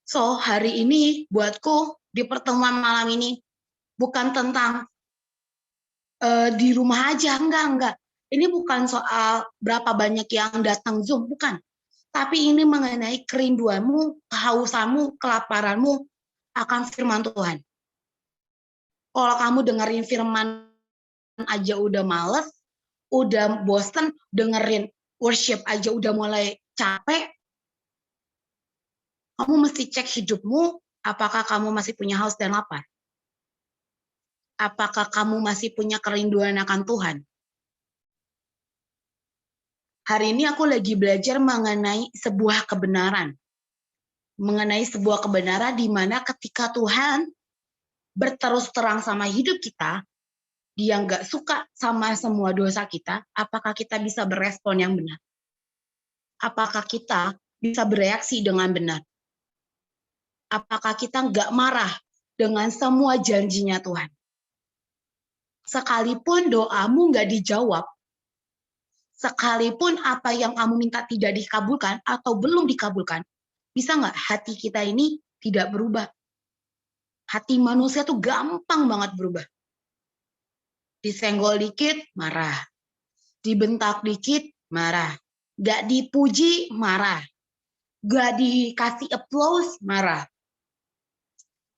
So, hari ini buatku di pertemuan malam ini bukan tentang di rumah aja, enggak. Ini bukan soal berapa banyak yang datang Zoom, bukan. Tapi ini mengenai kerinduanmu, kehausanmu, kelaparanmu akan firman Tuhan. Kalau kamu dengerin firman aja udah males, udah bosen, dengerin worship aja udah mulai capek, kamu mesti cek hidupmu, apakah kamu masih punya haus dan lapar? Apakah kamu masih punya kerinduan akan Tuhan? Hari ini aku lagi belajar mengenai sebuah kebenaran. Mengenai sebuah kebenaran di mana ketika Tuhan berterus terang sama hidup kita, Dia nggak suka sama semua dosa kita, apakah kita bisa berespon yang benar? Apakah kita bisa bereaksi dengan benar? Apakah kita nggak marah dengan semua janjinya Tuhan? Sekalipun doamu nggak dijawab, sekalipun apa yang kamu minta tidak dikabulkan atau belum dikabulkan, bisa nggak hati kita ini tidak berubah? Hati manusia tuh gampang banget berubah. Disenggol dikit, marah. Dibentak dikit, marah. Nggak dipuji, marah. Nggak dikasih applause, marah.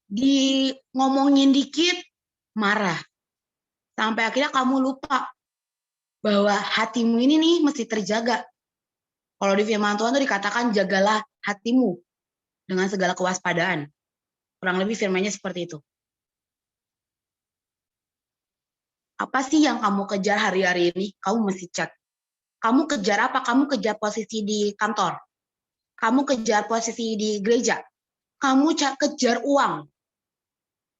Di ngomongin dikit, marah. Sampai akhirnya kamu lupa bahwa hatimu ini nih mesti terjaga. Kalau di firman Tuhan itu dikatakan jagalah hatimu dengan segala kewaspadaan. Kurang lebih firmannya seperti itu. Apa sih yang kamu kejar hari-hari ini? Kamu mesti cek. Kamu kejar apa? Kamu kejar posisi di kantor. Kamu kejar posisi di gereja. Kamu kejar uang.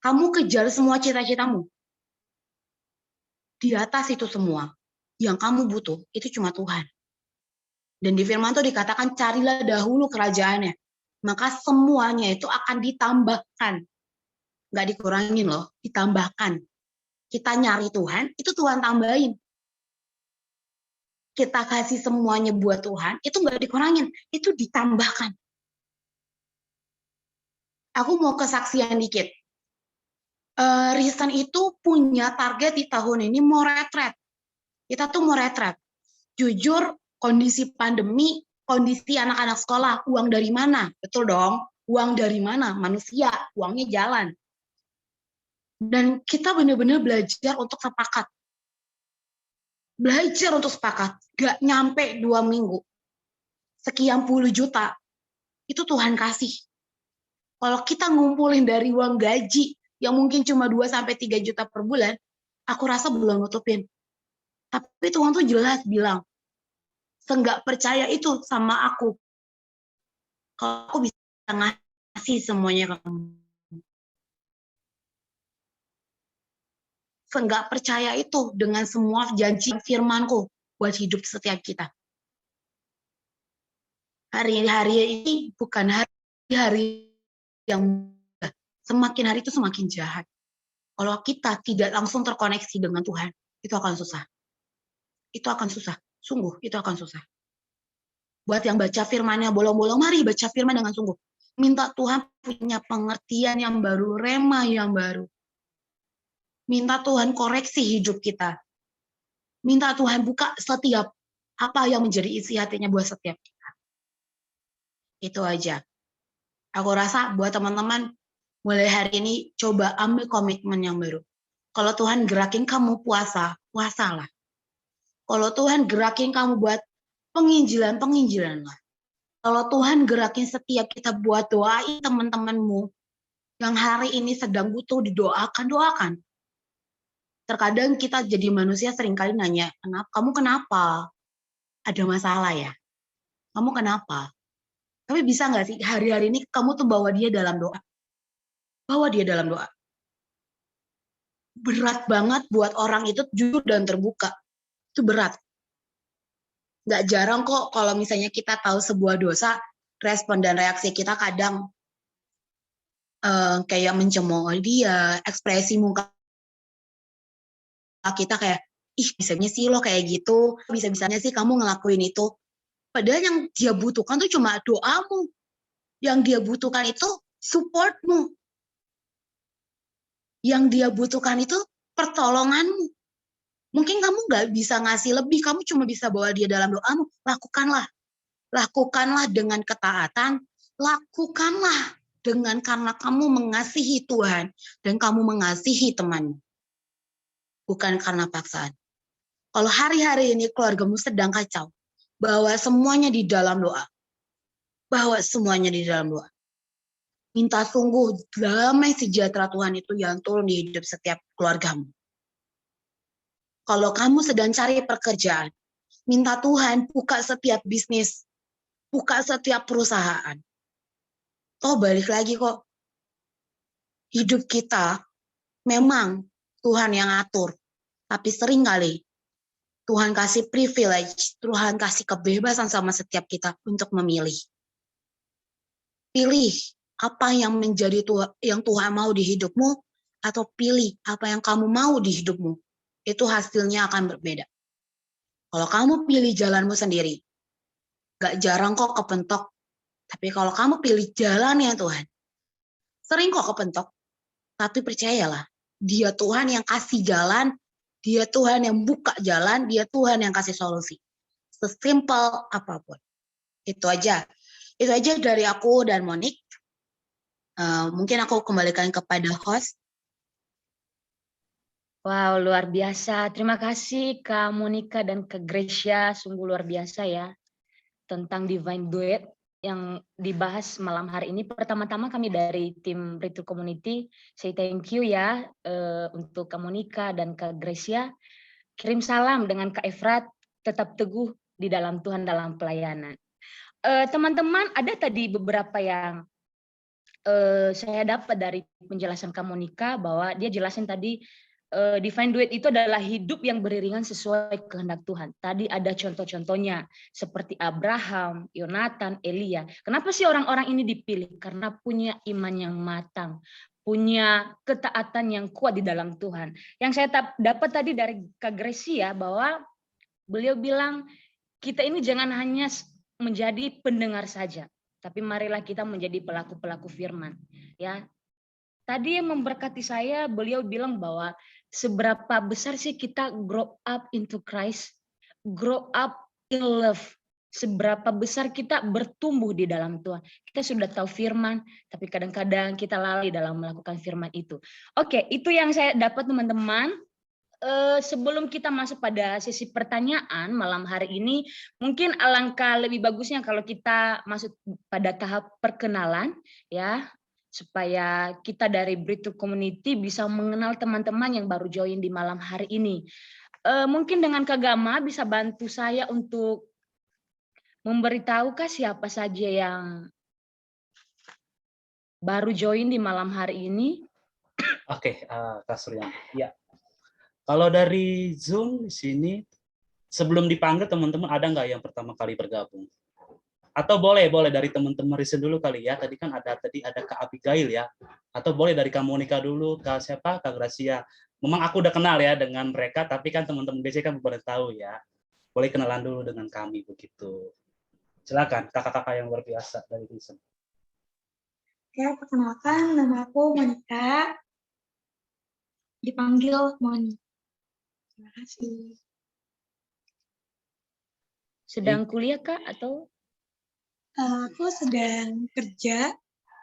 Kamu kejar semua cita-citamu. Di atas itu semua, yang kamu butuh, itu cuma Tuhan. Dan di firman itu dikatakan, carilah dahulu kerajaannya. Maka semuanya itu akan ditambahkan. Nggak dikurangin loh, ditambahkan. Kita nyari Tuhan, itu Tuhan tambahin. Kita kasih semuanya buat Tuhan, itu nggak dikurangin, itu ditambahkan. Aku mau kesaksian dikit. Risen itu punya target di tahun ini mau retret. Kita tuh mau retret. Jujur, kondisi pandemi, kondisi anak-anak sekolah, uang dari mana? Betul dong, uang dari mana? Manusia, uangnya jalan. Dan kita benar-benar belajar untuk sepakat. Belajar untuk sepakat. Gak nyampe 2 minggu. Sekian puluh juta. Itu Tuhan kasih. Kalau kita ngumpulin dari uang gaji, yang mungkin cuma 2-3 juta per bulan, aku rasa belum nutupin. Tapi Tuhan tuh jelas bilang, seenggak percaya itu sama aku. Kalau aku bisa ngasih semuanya ke kamu. Seenggak percaya itu dengan semua janji firman-Ku buat hidup setiap kita. Hari-hari ini bukan hari-hari yang semakin hari itu semakin jahat. Kalau kita tidak langsung terkoneksi dengan Tuhan, itu akan susah. Itu akan susah. Sungguh, itu akan susah. Buat yang baca firman-Nya bolong-bolong, mari baca firman dengan sungguh. Minta Tuhan punya pengertian yang baru, rema yang baru. Minta Tuhan koreksi hidup kita. Minta Tuhan buka setiap apa yang menjadi isi hatinya buat setiap kita. Itu aja. Aku rasa buat teman-teman, mulai hari ini coba ambil komitmen yang baru. Kalau Tuhan gerakin kamu puasa, puasalah. Kalau Tuhan gerakin kamu buat penginjilan, penginjilanlah. Kalau Tuhan gerakin setiap kita buat doain teman-temanmu yang hari ini sedang butuh didoakan, doakan. Terkadang kita jadi manusia seringkali nanya, kamu kenapa? Ada masalah ya? Kamu kenapa? Tapi bisa nggak sih hari-hari ini kamu tuh bawa dia dalam doa? Bawa dia dalam doa. Berat banget buat orang itu jujur dan terbuka. Itu berat. Nggak jarang kok kalau misalnya kita tahu sebuah dosa, respon dan reaksi kita kadang kayak mencemooh dia, ekspresi muka kita kayak, ih bisanya sih lo kayak gitu, bisa-bisanya sih kamu ngelakuin itu. Padahal yang dia butuhkan tuh cuma doamu. Yang dia butuhkan itu supportmu. Yang dia butuhkan itu pertolonganmu. Mungkin kamu nggak bisa ngasih lebih, kamu cuma bisa bawa dia dalam doamu. Lakukanlah. Lakukanlah dengan ketaatan. Lakukanlah dengan karena kamu mengasihi Tuhan dan kamu mengasihi temanmu. Bukan karena paksaan. Kalau hari-hari ini keluargamu sedang kacau, bawa semuanya di dalam doa. Bawa semuanya di dalam doa. Minta sungguh damai sejahtera Tuhan itu yang turun di hidup setiap keluargamu. Kalau kamu sedang cari pekerjaan, minta Tuhan buka setiap bisnis, buka setiap perusahaan. Toh balik lagi kok. Hidup kita memang Tuhan yang atur. Tapi seringkali Tuhan kasih privilege, Tuhan kasih kebebasan sama setiap kita untuk memilih. Pilih apa yang menjadi yang Tuhan mau di hidupmu, atau pilih apa yang kamu mau di hidupmu. Itu hasilnya akan berbeda. Kalau kamu pilih jalanmu sendiri, gak jarang kok kepentok. Tapi kalau kamu pilih jalannya Tuhan, sering kok kepentok. Tapi percayalah, Dia Tuhan yang kasih jalan, Dia Tuhan yang buka jalan, Dia Tuhan yang kasih solusi. Sesimpel apapun. Itu aja. Itu aja dari aku dan Monik. Mungkin aku kembalikan kepada host. Wow, luar biasa. Terima kasih Kak Monica dan Kak Gracia. Sungguh luar biasa ya. Tentang Divine Duet yang dibahas malam hari ini. Pertama-tama kami dari tim Breakthrough Community, say thank you ya untuk Kak Monica dan Kak Gracia. Kirim salam dengan Kak Efrat, tetap teguh di dalam Tuhan dalam pelayanan. Teman-teman, ada tadi beberapa yang saya dapat dari penjelasan Kak Monica bahwa dia jelasin tadi Divine Duet itu adalah hidup yang beriringan sesuai kehendak Tuhan. Tadi ada contoh-contohnya seperti Abraham, Yonatan, Elia. Kenapa sih orang-orang ini dipilih? Karena punya iman yang matang, punya ketaatan yang kuat di dalam Tuhan. Yang saya dapat tadi dari Kak Gracia bahwa beliau bilang kita ini jangan hanya menjadi pendengar saja, tapi marilah kita menjadi pelaku-pelaku firman. Ya, tadi yang memberkati saya, beliau bilang bahwa seberapa besar sih kita grow up into Christ, grow up in love. Seberapa besar kita bertumbuh di dalam Tuhan. Kita sudah tahu firman, tapi kadang-kadang kita lalai dalam melakukan firman itu. Oke, itu yang saya dapat teman-teman. Sebelum kita masuk pada sesi pertanyaan malam hari ini, mungkin alangkah lebih bagusnya kalau kita masuk pada tahap perkenalan, ya, supaya kita dari Breakthrough Community bisa mengenal teman-teman yang baru join di malam hari ini. Mungkin dengan Kak Gama bisa bantu saya untuk memberitahukah siapa saja yang baru join di malam hari ini? Oke, Kak Surya. Ya. Kalau dari Zoom di sini, sebelum dipanggil teman-teman ada nggak yang pertama kali bergabung? Atau boleh dari teman-teman Risen dulu kali ya. Tadi kan ada Kak Abigail ya. Atau boleh dari Kak Monica dulu, Kak siapa? Kak Gracia. Memang aku udah kenal ya dengan mereka, tapi kan teman-teman biasanya kan boleh tahu ya. Boleh kenalan dulu dengan kami begitu. Silakan kakak-kakak yang luar biasa dari Vision. Oke, perkenalkan nama aku Monica. Dipanggil Moni. Terima kasih. Sedang kuliah Kak atau? Aku sedang kerja.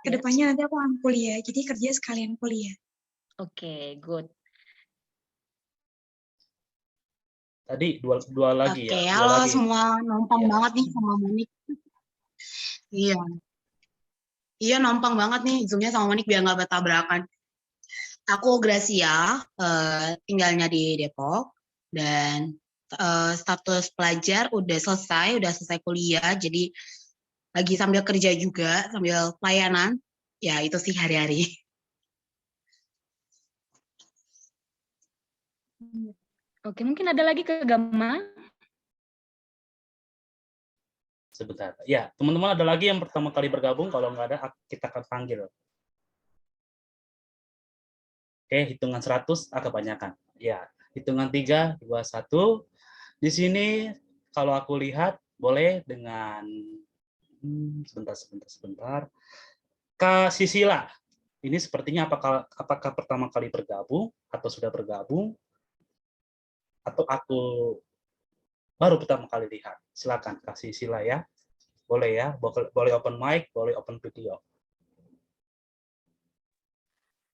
Kedepannya nanti aku akan kuliah. Jadi kerja sekalian kuliah. Oke, good. Tadi dua lagi Oke, ya. halo semua, nompang Iya. banget nih sama Monik. Iya. Iya, nompang banget nih Zoom-nya sama Monik biar nggak bertabrakan. Aku Gracia, tinggalnya di Depok, dan status pelajar udah selesai kuliah, jadi lagi sambil kerja juga, sambil pelayanan. Ya, itu sih hari-hari. Oke, mungkin ada lagi ke Gama. Sebentar. Ya, teman-teman ada lagi yang pertama kali bergabung? Kalau nggak ada, kita akan panggil. Oke, hitungan 100 kebanyakan. Ya, hitungan 3, 2, 1. Di sini kalau aku lihat boleh dengan sebentar. Kak Sisila, ini sepertinya apakah pertama kali bergabung atau sudah bergabung atau aku baru pertama kali lihat? Silakan Kak Sisila ya. Boleh ya, boleh open mic, boleh open video.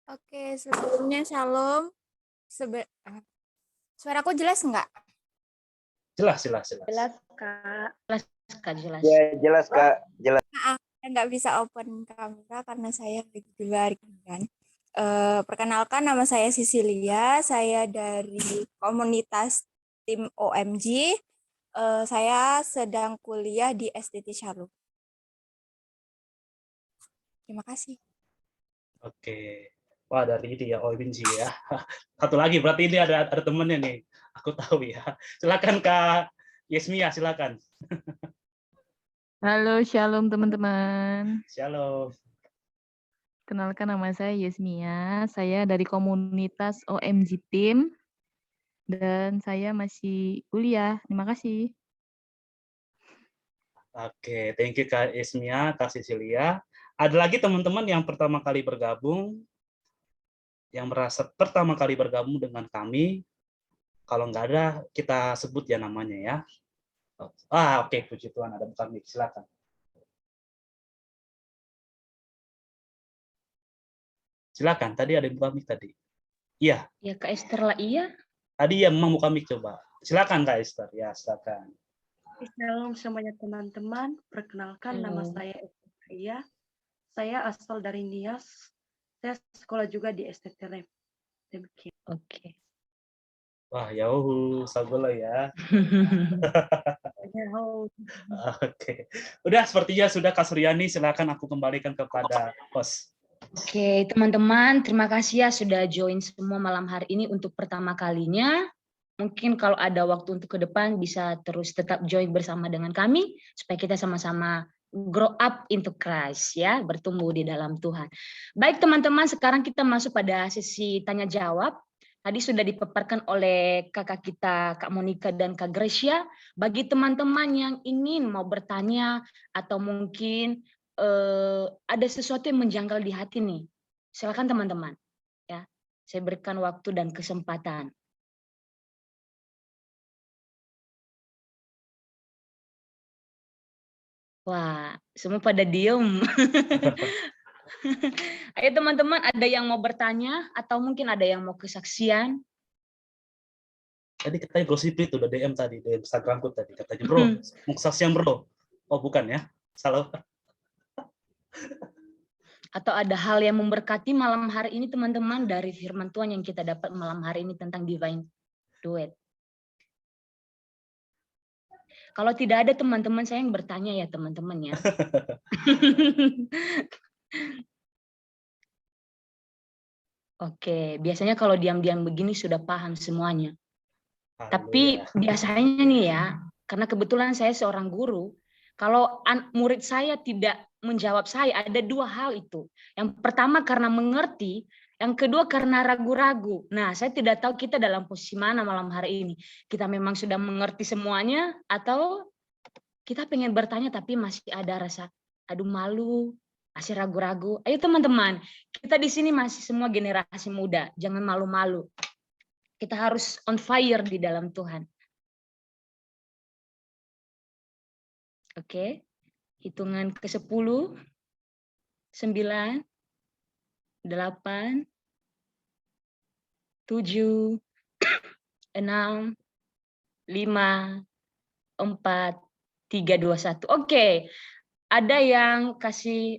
Oke, sebelumnya shalom. Suaraku jelas nggak? Jelas. Jelas Kak. Jelas. Ya, jelas Kak, jelas. Saya nggak bisa open kamera karena saya lagi di luar kan. Perkenalkan, nama saya Sisilia. Saya dari komunitas tim OMG. Saya sedang kuliah di SDT Shalom. Terima kasih. Oke. Wah, dari ini ya, OMG ya. Satu lagi, berarti ini ada temennya nih. Aku tahu ya. Silakan Kak Yesmia, silakan. Halo, shalom teman-teman. Shalom. Kenalkan nama saya Yesmia. Saya dari komunitas OMG Team. Dan saya masih kuliah. Terima kasih. Oke, thank you Kak Yesmia, Kak Cecilia. Ada lagi teman-teman yang pertama kali bergabung, yang merasa pertama kali bergabung dengan kami. Kalau nggak ada, kita sebut ya namanya ya. Oke, puji Tuhan, ada buka mic, silakan. Silakan, tadi ada yang buka mic tadi. Iya. Ya Kak Esther lah, iya. Tadi yang memang buka mic coba. Silakan Kak Esther, ya silakan. Shalom semuanya teman-teman. Perkenalkan, nama saya Esther. Saya asal dari Nias. Saya sekolah juga di STTREM. Demikian. Oke. Wah, yauhu, sagola ya. Oke. Udah, sepertinya sudah Kak Suryani, silakan aku kembalikan kepada host. Oke, teman-teman, terima kasih ya sudah join semua malam hari ini untuk pertama kalinya. Mungkin kalau ada waktu untuk ke depan bisa terus tetap join bersama dengan kami supaya kita sama-sama grow up into Christ ya, bertumbuh di dalam Tuhan. Baik teman-teman, sekarang kita masuk pada sesi tanya jawab. Tadi sudah dipaparkan oleh kakak kita Kak Monica dan Kak Gracia. Bagi teman-teman yang ingin mau bertanya atau mungkin ada sesuatu yang menjanggal di hati nih, silakan teman-teman ya, saya berikan waktu dan kesempatan. Wah, semua pada diem. Ayo teman-teman, ada yang mau bertanya atau mungkin ada yang mau kesaksian? Tadi katanya Bro Sipri udah DM tadi, di Instagramku tadi. Katanya, bro, mau kesaksian bro. Oh bukan ya, salah. Atau ada hal yang memberkati malam hari ini teman-teman dari firman Tuhan yang kita dapat malam hari ini tentang divine duet. Kalau tidak ada teman-teman saya yang bertanya ya teman-teman ya. Oke, biasanya kalau diam-diam begini sudah paham semuanya. Haleluya. Tapi biasanya nih ya, karena kebetulan saya seorang guru, kalau murid saya tidak menjawab saya, ada dua hal itu. Yang pertama karena mengerti, yang kedua karena ragu-ragu. Nah, saya tidak tahu kita dalam posisi mana malam hari ini. Kita memang sudah mengerti semuanya atau kita pengen bertanya tapi masih ada rasa aduh malu, masih ragu-ragu. Ayo teman-teman, kita di sini masih semua generasi muda, jangan malu-malu. Kita harus on fire di dalam Tuhan. Oke, hitungan ke-10, 9, 8, 7, 6, 5, 4, 3, 2, 1. Oke, ada yang kasih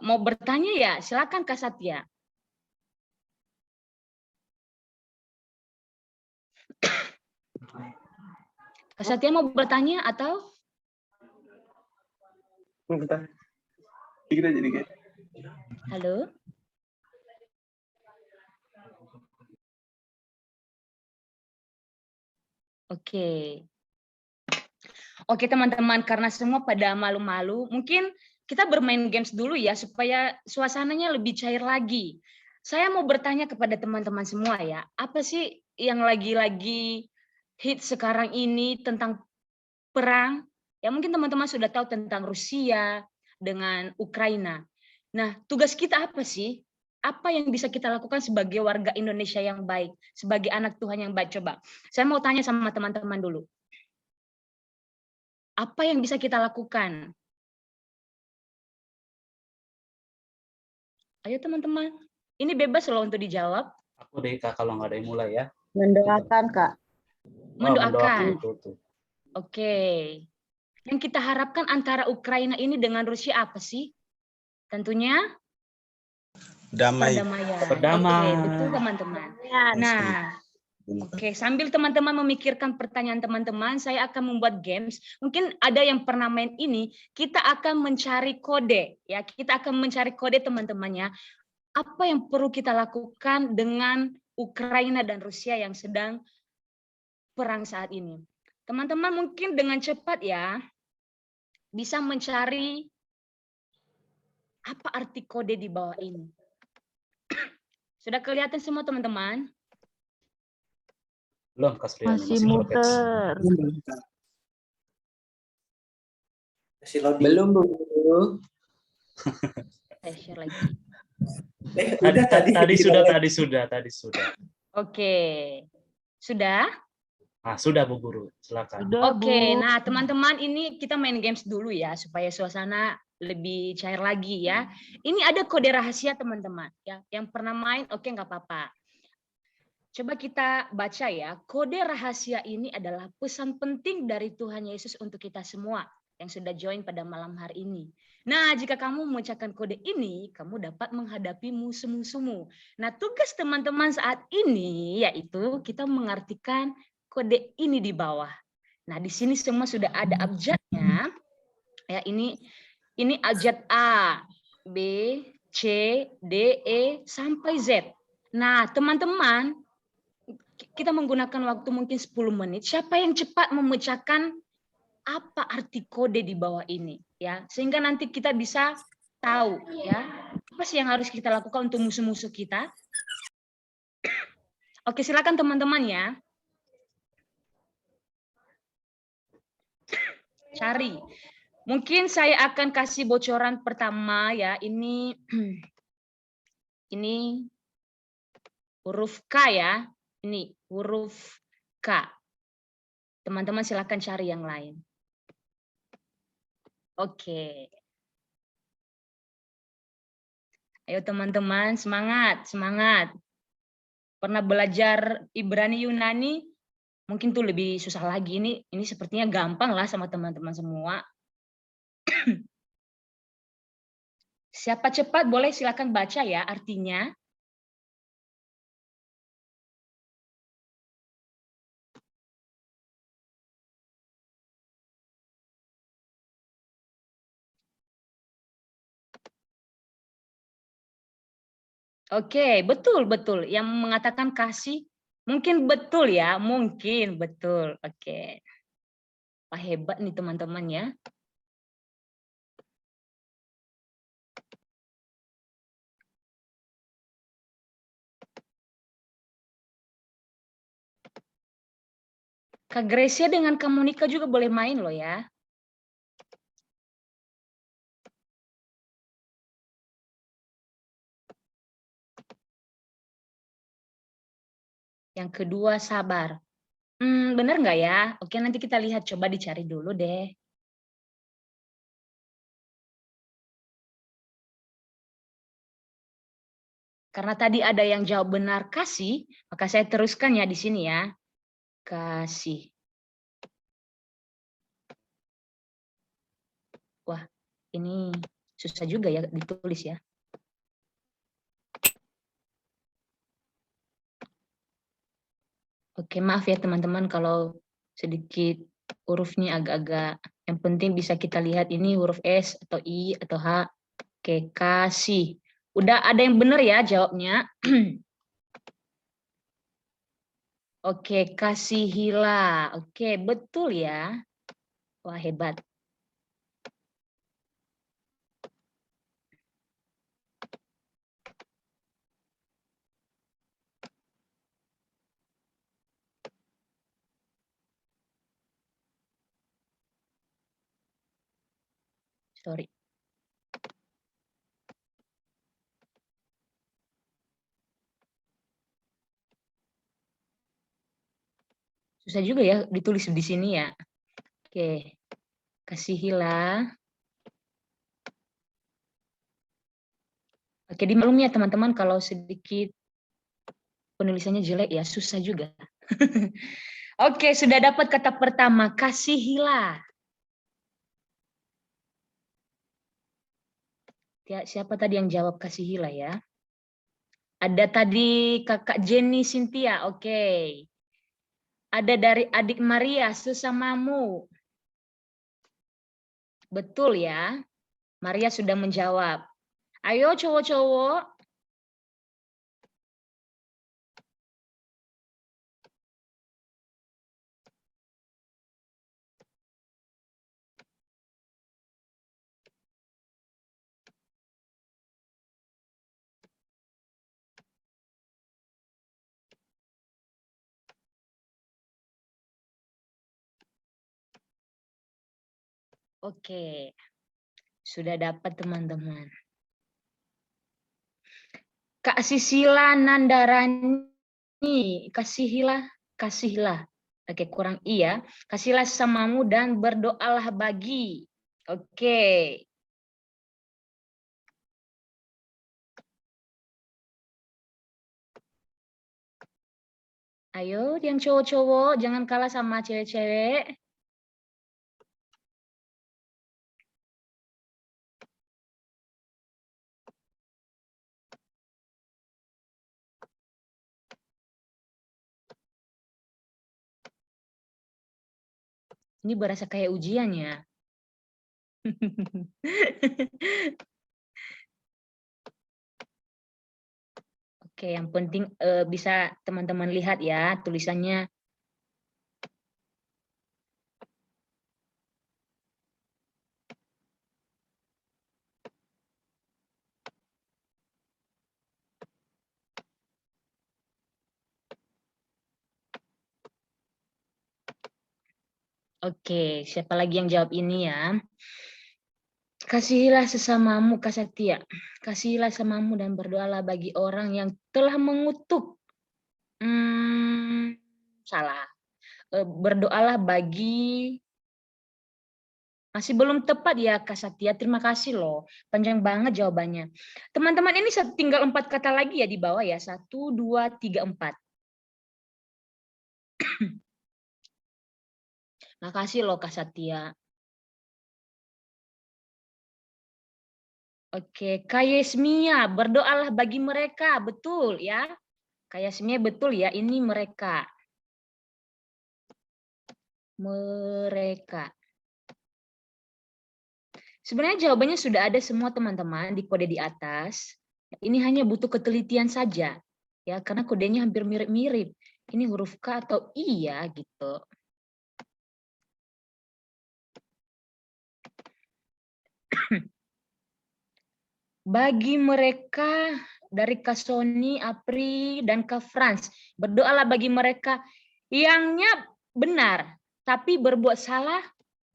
mau bertanya ya? Silakan Kak Satya. Kak Satya mau bertanya atau? Bentar. Dikit aja dikit. Halo? Oke. Oke teman-teman, karena semua pada malu-malu, mungkin kita bermain games dulu ya, supaya suasananya lebih cair lagi. Saya mau bertanya kepada teman-teman semua ya, apa sih yang lagi-lagi hit sekarang ini tentang perang? Ya mungkin teman-teman sudah tahu tentang Rusia dengan Ukraina. Nah, tugas kita apa sih? Apa yang bisa kita lakukan sebagai warga Indonesia yang baik, sebagai anak Tuhan yang baik? Coba, saya mau tanya sama teman-teman dulu. Apa yang bisa kita lakukan? Ayo teman-teman, ini bebas loh untuk dijawab. Aku deh Kak, kalau nggak ada yang mulai ya. Mendoakan, Kak. Mendoakan. Tuh. Oke. Yang kita harapkan antara Ukraina ini dengan Rusia apa sih? Tentunya Damai. Oke, betul teman-teman. Nah, oke, sambil teman-teman memikirkan pertanyaan teman-teman, saya akan membuat games. Mungkin ada yang pernah main ini, kita akan mencari kode ya. Kita akan mencari kode teman-temannya. Apa yang perlu kita lakukan dengan Ukraina dan Rusia yang sedang perang saat ini? Teman-teman mungkin dengan cepat ya bisa mencari apa arti kode di bawah ini. Sudah kelihatan semua teman-teman? Belum Kak Surya, Masih muter. Belum, Bu. Saya share lagi. Tadi sudah. Oke. Sudah? Nah, sudah Bu Guru, silakan. Oke, nah teman-teman ini kita main games dulu ya supaya suasana lebih cair lagi ya. Ini ada kode rahasia teman-teman ya. Yang pernah main oke nggak apa-apa. Coba kita baca ya. Kode rahasia ini adalah pesan penting dari Tuhan Yesus untuk kita semua yang sudah join pada malam hari ini. Nah, jika kamu memecahkan kode ini, kamu dapat menghadapi musuh-musuhmu. Nah, tugas teman-teman saat ini yaitu kita mengartikan kode ini di bawah. Nah, di sini semua sudah ada abjadnya. Ya, ini abjad A, B, C, D, E sampai Z. Nah, teman-teman, kita menggunakan waktu mungkin 10 menit. Siapa yang cepat memecahkan apa arti kode di bawah ini, ya, sehingga nanti kita bisa tahu, ya, apa sih yang harus kita lakukan untuk musuh-musuh kita. Oke, silakan teman-teman ya. Cari. Mungkin saya akan kasih bocoran pertama ya. Ini huruf K ya. Ini huruf K. Teman-teman silakan cari yang lain. Oke. Ayo teman-teman, semangat, semangat. Pernah belajar Ibrani Yunani? Mungkin tuh lebih susah lagi. Ini sepertinya gampang lah sama teman-teman semua. Siapa cepat boleh silakan baca ya artinya. Oke, betul. Yang mengatakan kasih, mungkin betul ya, mungkin betul. Oke. Wah, hebat nih teman-teman ya. Kak Gracia dengan Kak Monica juga boleh main loh ya. Yang kedua sabar. Bener nggak ya? Oke, nanti kita lihat, coba dicari dulu deh. Karena tadi ada yang jawab benar kasih, maka saya teruskan ya di sini ya. Kasih. Wah, ini susah juga ya ditulis ya. Oke, maaf ya teman-teman kalau sedikit hurufnya agak-agak, yang penting bisa kita lihat ini huruf S atau I atau H. Oke, kasih. Udah ada yang benar ya jawabnya. Oke, kasihilah. Oke, betul ya. Wah, hebat. Sorry. Susah juga ya ditulis di sini ya. Oke, kasihilah. Oke, dimaklumi ya teman-teman kalau sedikit penulisannya jelek ya, susah juga. Oke, sudah dapat kata pertama, kasihilah. Ya, siapa tadi yang jawab kasihilah ya? Ada tadi kakak Jenny Cynthia, oke. Ada dari adik Maria, sesamamu. Betul ya, Maria sudah menjawab. Ayo cowok-cowok. Oke, sudah dapat teman-teman. Kak Sisila Nandarani, kasihlah. Oke, kurang iya. Kasihlah sesamamu dan berdoalah bagi. Oke. Ayo, yang cowok-cowok, jangan kalah sama cewek-cewek. Ini berasa kayak ujian ya. Oke, yang penting bisa teman-teman lihat ya tulisannya. Oke, siapa lagi yang jawab ini ya? Kasihilah sesamamu, Kak Setia. Kasihilah sesamamu dan berdoalah bagi orang yang telah mengutuk. Salah. Berdoalah bagi... Masih belum tepat ya, Kak Setia. Terima kasih loh. Panjang banget jawabannya. Teman-teman, ini tinggal 4 kata lagi ya di bawah ya. 1, 2, 3, 4. Makasih loh, Kak Setia. Oke, Kak Yesmia, berdoalah bagi mereka. Betul ya. Kak Yesmia betul ya, ini mereka. Mereka. Sebenarnya jawabannya sudah ada semua teman-teman di kode di atas. Ini hanya butuh ketelitian saja. Ya, karena kodenya hampir mirip-mirip. Ini huruf K atau I ya gitu. Bagi mereka dari Kak Sony, Apri, dan Kak Frans. Berdoalah bagi mereka. Yangnya benar, tapi berbuat salah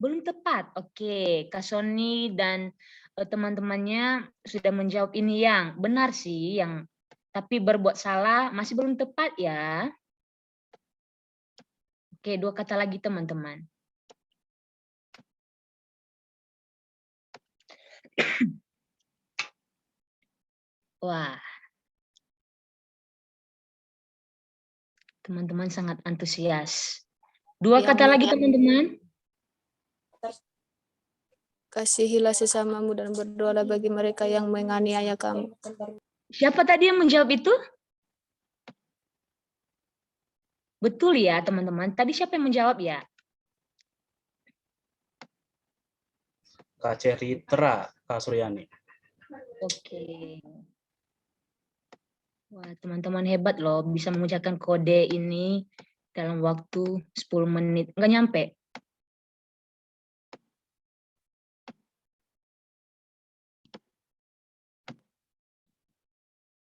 belum tepat. Oke, Kak Sony dan teman-temannya sudah menjawab ini yang benar sih, yang tapi berbuat salah masih belum tepat ya. Oke, 2 kata lagi teman-teman. Wah, teman-teman sangat antusias. 2 kata lagi teman-teman. Kasihilah sesamamu dan berdoalah bagi mereka yang menganiaya kamu. Siapa tadi yang menjawab itu? Betul ya teman-teman. Tadi siapa yang menjawab ya? Kak Ceritra, Kak Suryani. Oke. Wah, teman-teman hebat loh, bisa mengucapkan kode ini dalam waktu 10 menit. Nggak nyampe.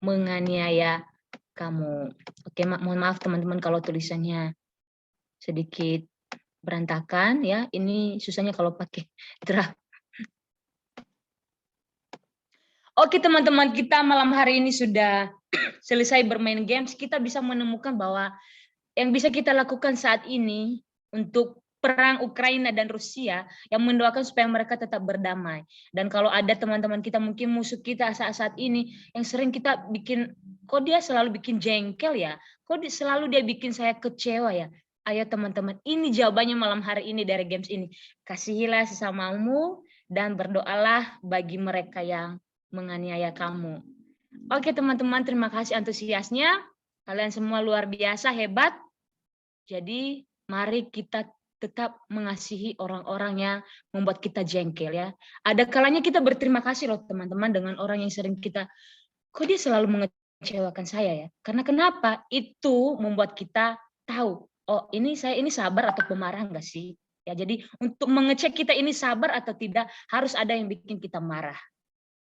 Menganiaya kamu. Oke, mohon maaf teman-teman kalau tulisannya sedikit berantakan ya. Ini susahnya kalau pakai draft. Oke teman-teman, kita malam hari ini sudah selesai bermain games. Kita bisa menemukan bahwa yang bisa kita lakukan saat ini untuk perang Ukraina dan Rusia, yang mendoakan supaya mereka tetap berdamai. Dan kalau ada teman-teman kita, mungkin musuh kita saat-saat ini, yang sering kita bikin, kok dia selalu bikin jengkel ya? Kok selalu dia bikin saya kecewa ya? Ayo teman-teman, ini jawabannya malam hari ini dari games ini. Kasihilah sesamamu dan berdoalah bagi mereka yang menganiaya kamu. Oke teman-teman, terima kasih antusiasnya. Kalian semua luar biasa, hebat. Jadi mari kita tetap mengasihi orang-orang yang membuat kita jengkel ya. Ada kalanya kita berterima kasih loh teman-teman dengan orang yang sering kita, kok dia selalu mengecewakan saya ya. Karena kenapa? Itu membuat kita tahu, oh ini saya ini sabar atau pemarah enggak sih? Ya, jadi untuk mengecek kita ini sabar atau tidak, harus ada yang bikin kita marah.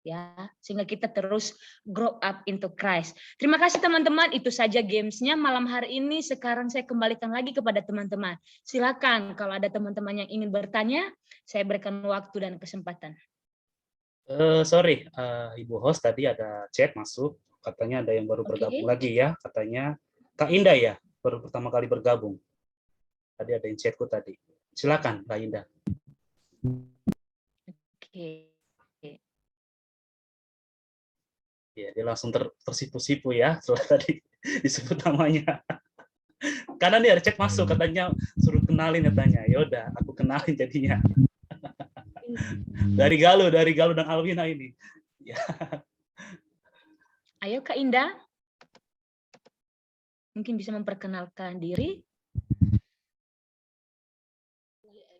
Ya, sehingga kita terus grow up into Christ. Terima kasih teman-teman, itu saja gamesnya malam hari ini. Sekarang saya kembalikan lagi kepada teman-teman. Silakan kalau ada teman-teman yang ingin bertanya, saya berikan waktu dan kesempatan. Sorry, Ibu host tadi ada chat masuk, katanya ada yang baru bergabung lagi ya, katanya Kak Indah ya, baru pertama kali bergabung. Tadi ada yang chatku tadi. Silakan Kak Indah. Oke. Ya, dia langsung tersipu-sipu ya setelah tadi disebut namanya. Karena dia ada chat masuk katanya suruh kenalin katanya. Ya udah, aku kenalin jadinya. Dari Galuh dan Alwina ini. Ya. Ayo Kak Indah. Mungkin bisa memperkenalkan diri.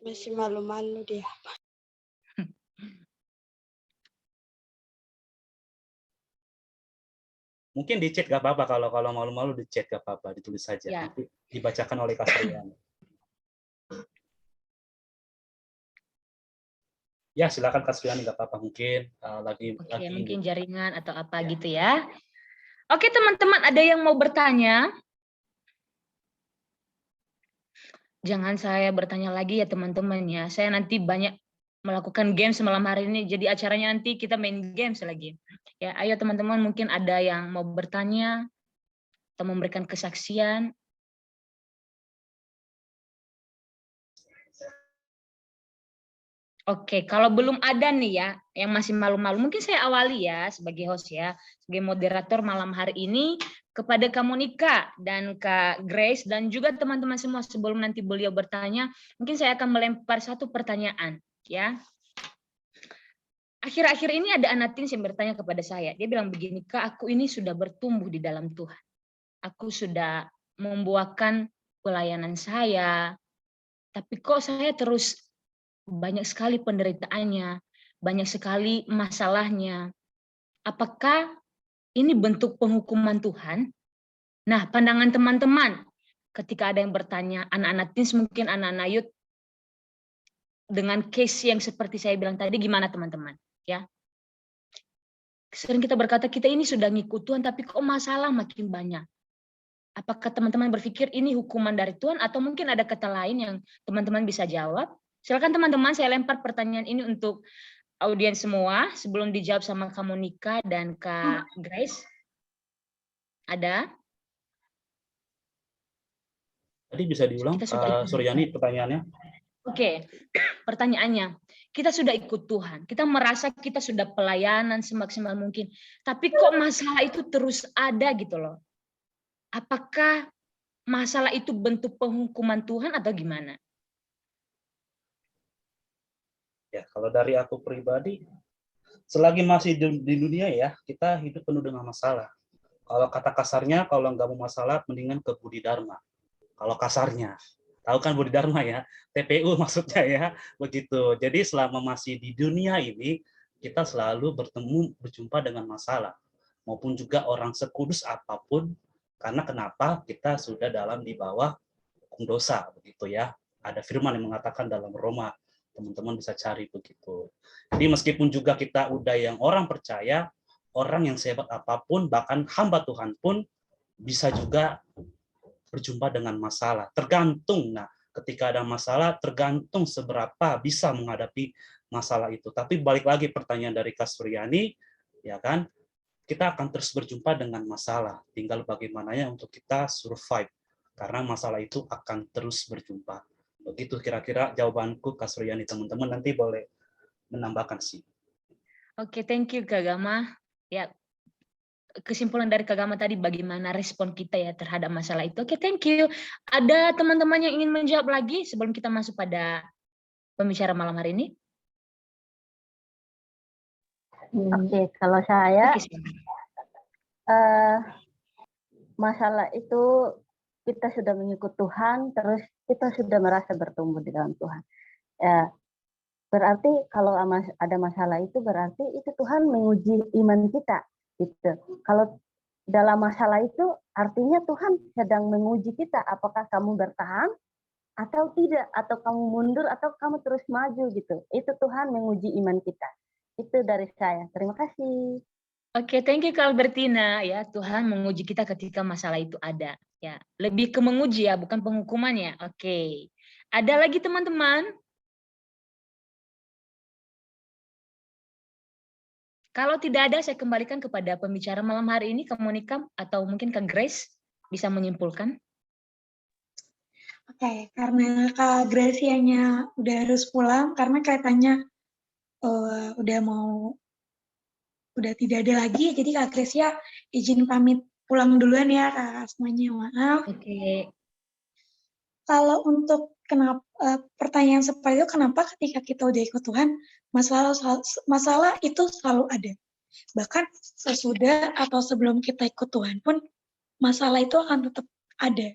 Masih malu-malu dia. Mungkin di chat gak apa-apa, kalau malu-malu di chat gak apa-apa, ditulis saja. Ya. Nanti dibacakan oleh Kak Suryani. Ya, silakan Kak Suryani, gak apa-apa, mungkin lagi mungkin jaringan atau apa gitu ya. Oke teman-teman, ada yang mau bertanya? Jangan saya bertanya lagi ya teman-teman ya. Saya nanti banyak melakukan games malam hari ini, jadi acaranya nanti kita main games lagi. Ya, ayo teman-teman, mungkin ada yang mau bertanya atau memberikan kesaksian. Oke, kalau belum ada nih ya, yang masih malu-malu, mungkin saya awali ya sebagai host ya, sebagai moderator malam hari ini, kepada Kak Monica dan Kak Grace, dan juga teman-teman semua sebelum nanti beliau bertanya, mungkin saya akan melempar satu pertanyaan ya. Akhir-akhir ini ada anak teens yang bertanya kepada saya, dia bilang begini, Kak, aku ini sudah bertumbuh di dalam Tuhan. Aku sudah membuahkan pelayanan saya, tapi kok saya terus banyak sekali penderitaannya, banyak sekali masalahnya. Apakah ini bentuk penghukuman Tuhan? Nah, pandangan teman-teman, ketika ada yang bertanya, anak-anak teens, mungkin anak-anak youth, dengan case yang seperti saya bilang tadi, gimana teman-teman? Ya, sering kita berkata, kita ini sudah ngikut Tuhan, tapi kok masalah makin banyak. Apakah teman-teman berpikir ini hukuman dari Tuhan atau mungkin ada kata lain yang teman-teman bisa jawab? Silakan teman-teman, saya lempar pertanyaan ini untuk audiens semua sebelum dijawab sama Kak Monica dan Kak Grace. Ada? Tadi bisa diulang, Kita sudah ikut. Suryani, pertanyaannya? Oke, pertanyaannya, kita sudah ikut Tuhan, kita merasa kita sudah pelayanan semaksimal mungkin, tapi kok masalah itu terus ada gitu loh. Apakah masalah itu bentuk penghukuman Tuhan atau gimana? Ya, kalau dari aku pribadi, selagi masih di dunia ya, kita hidup penuh dengan masalah. Kalau kata kasarnya, kalau nggak mau masalah, mendingan ke Budi Dharma. Kalau kasarnya, tahu kan Budi Dharma ya, TPU maksudnya ya, begitu. Jadi selama masih di dunia ini, kita selalu berjumpa dengan masalah, maupun juga orang sekudus apapun, karena kenapa kita sudah di bawah hukum dosa, begitu ya. Ada firman yang mengatakan dalam Roma, teman-teman bisa cari begitu. Jadi meskipun juga kita udah yang orang percaya, orang yang sehebat apapun, bahkan hamba Tuhan pun bisa juga berjumpa dengan masalah. Tergantung, nah ketika ada masalah, tergantung seberapa bisa menghadapi masalah itu. Tapi balik lagi pertanyaan dari Kak Suryani, ya kan, kita akan terus berjumpa dengan masalah. Tinggal bagaimananya untuk kita survive, karena masalah itu akan terus berjumpa. Begitu kira-kira jawabanku, Kak Suryani. Teman-teman nanti boleh menambahkan sih. Oke, thank you Kak Gama. Ya, kesimpulan dari Kak Gama tadi bagaimana respon kita ya terhadap masalah itu. Oke, thank you. Ada teman-teman yang ingin menjawab lagi sebelum kita masuk pada pembicara malam hari ini? Oke, kalau saya masalah itu kita sudah mengikut Tuhan, terus kita sudah merasa bertumbuh di dalam Tuhan. Ya, berarti kalau ada masalah itu berarti itu Tuhan menguji iman kita. Gitu. Kalau dalam masalah itu artinya Tuhan sedang menguji kita, apakah kamu bertahan atau tidak, atau kamu mundur atau kamu terus maju gitu. Itu Tuhan menguji iman kita. Itu dari saya. Terima kasih. Oke, thank you Kak Albertina. Ya, Tuhan menguji kita ketika masalah itu ada. Ya, lebih ke menguji ya, bukan penghukumannya. Oke. Ada lagi teman-teman? Kalau tidak ada, saya kembalikan kepada pembicara malam hari ini, Kak Monica atau mungkin Kak Grace bisa menyimpulkan. Oke, karena Kak Gracianya udah harus pulang, karena kelihatannya udah tidak ada lagi, jadi Kak Gracia izin pamit pulang duluan ya Kak semuanya, maaf. Oke. Kalau untuk pertanyaan seperti itu, kenapa ketika kita udah ikut Tuhan, masalah itu selalu ada. Bahkan sesudah atau sebelum kita ikut Tuhan pun, masalah itu akan tetap ada.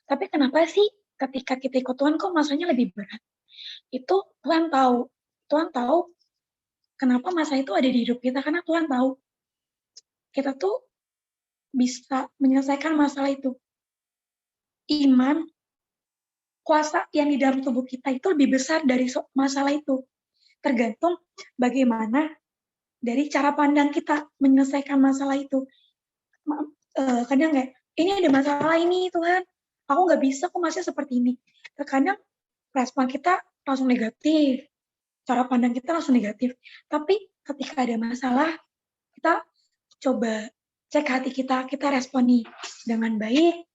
Tapi kenapa sih ketika kita ikut Tuhan kok masalahnya lebih berat? Itu Tuhan tahu. Tuhan tahu kenapa masalah itu ada di hidup kita, karena Tuhan tahu kita tuh bisa menyelesaikan masalah itu. Iman, kuasa yang di dalam tubuh kita itu lebih besar dari masalah itu. Tergantung bagaimana dari cara pandang kita menyelesaikan masalah itu. Kadang kayak, ini ada masalah ini Tuhan, aku nggak bisa, kok masih seperti ini. Terkadang respon kita langsung negatif, cara pandang kita langsung negatif. Tapi ketika ada masalah, kita coba cek hati kita responi dengan baik,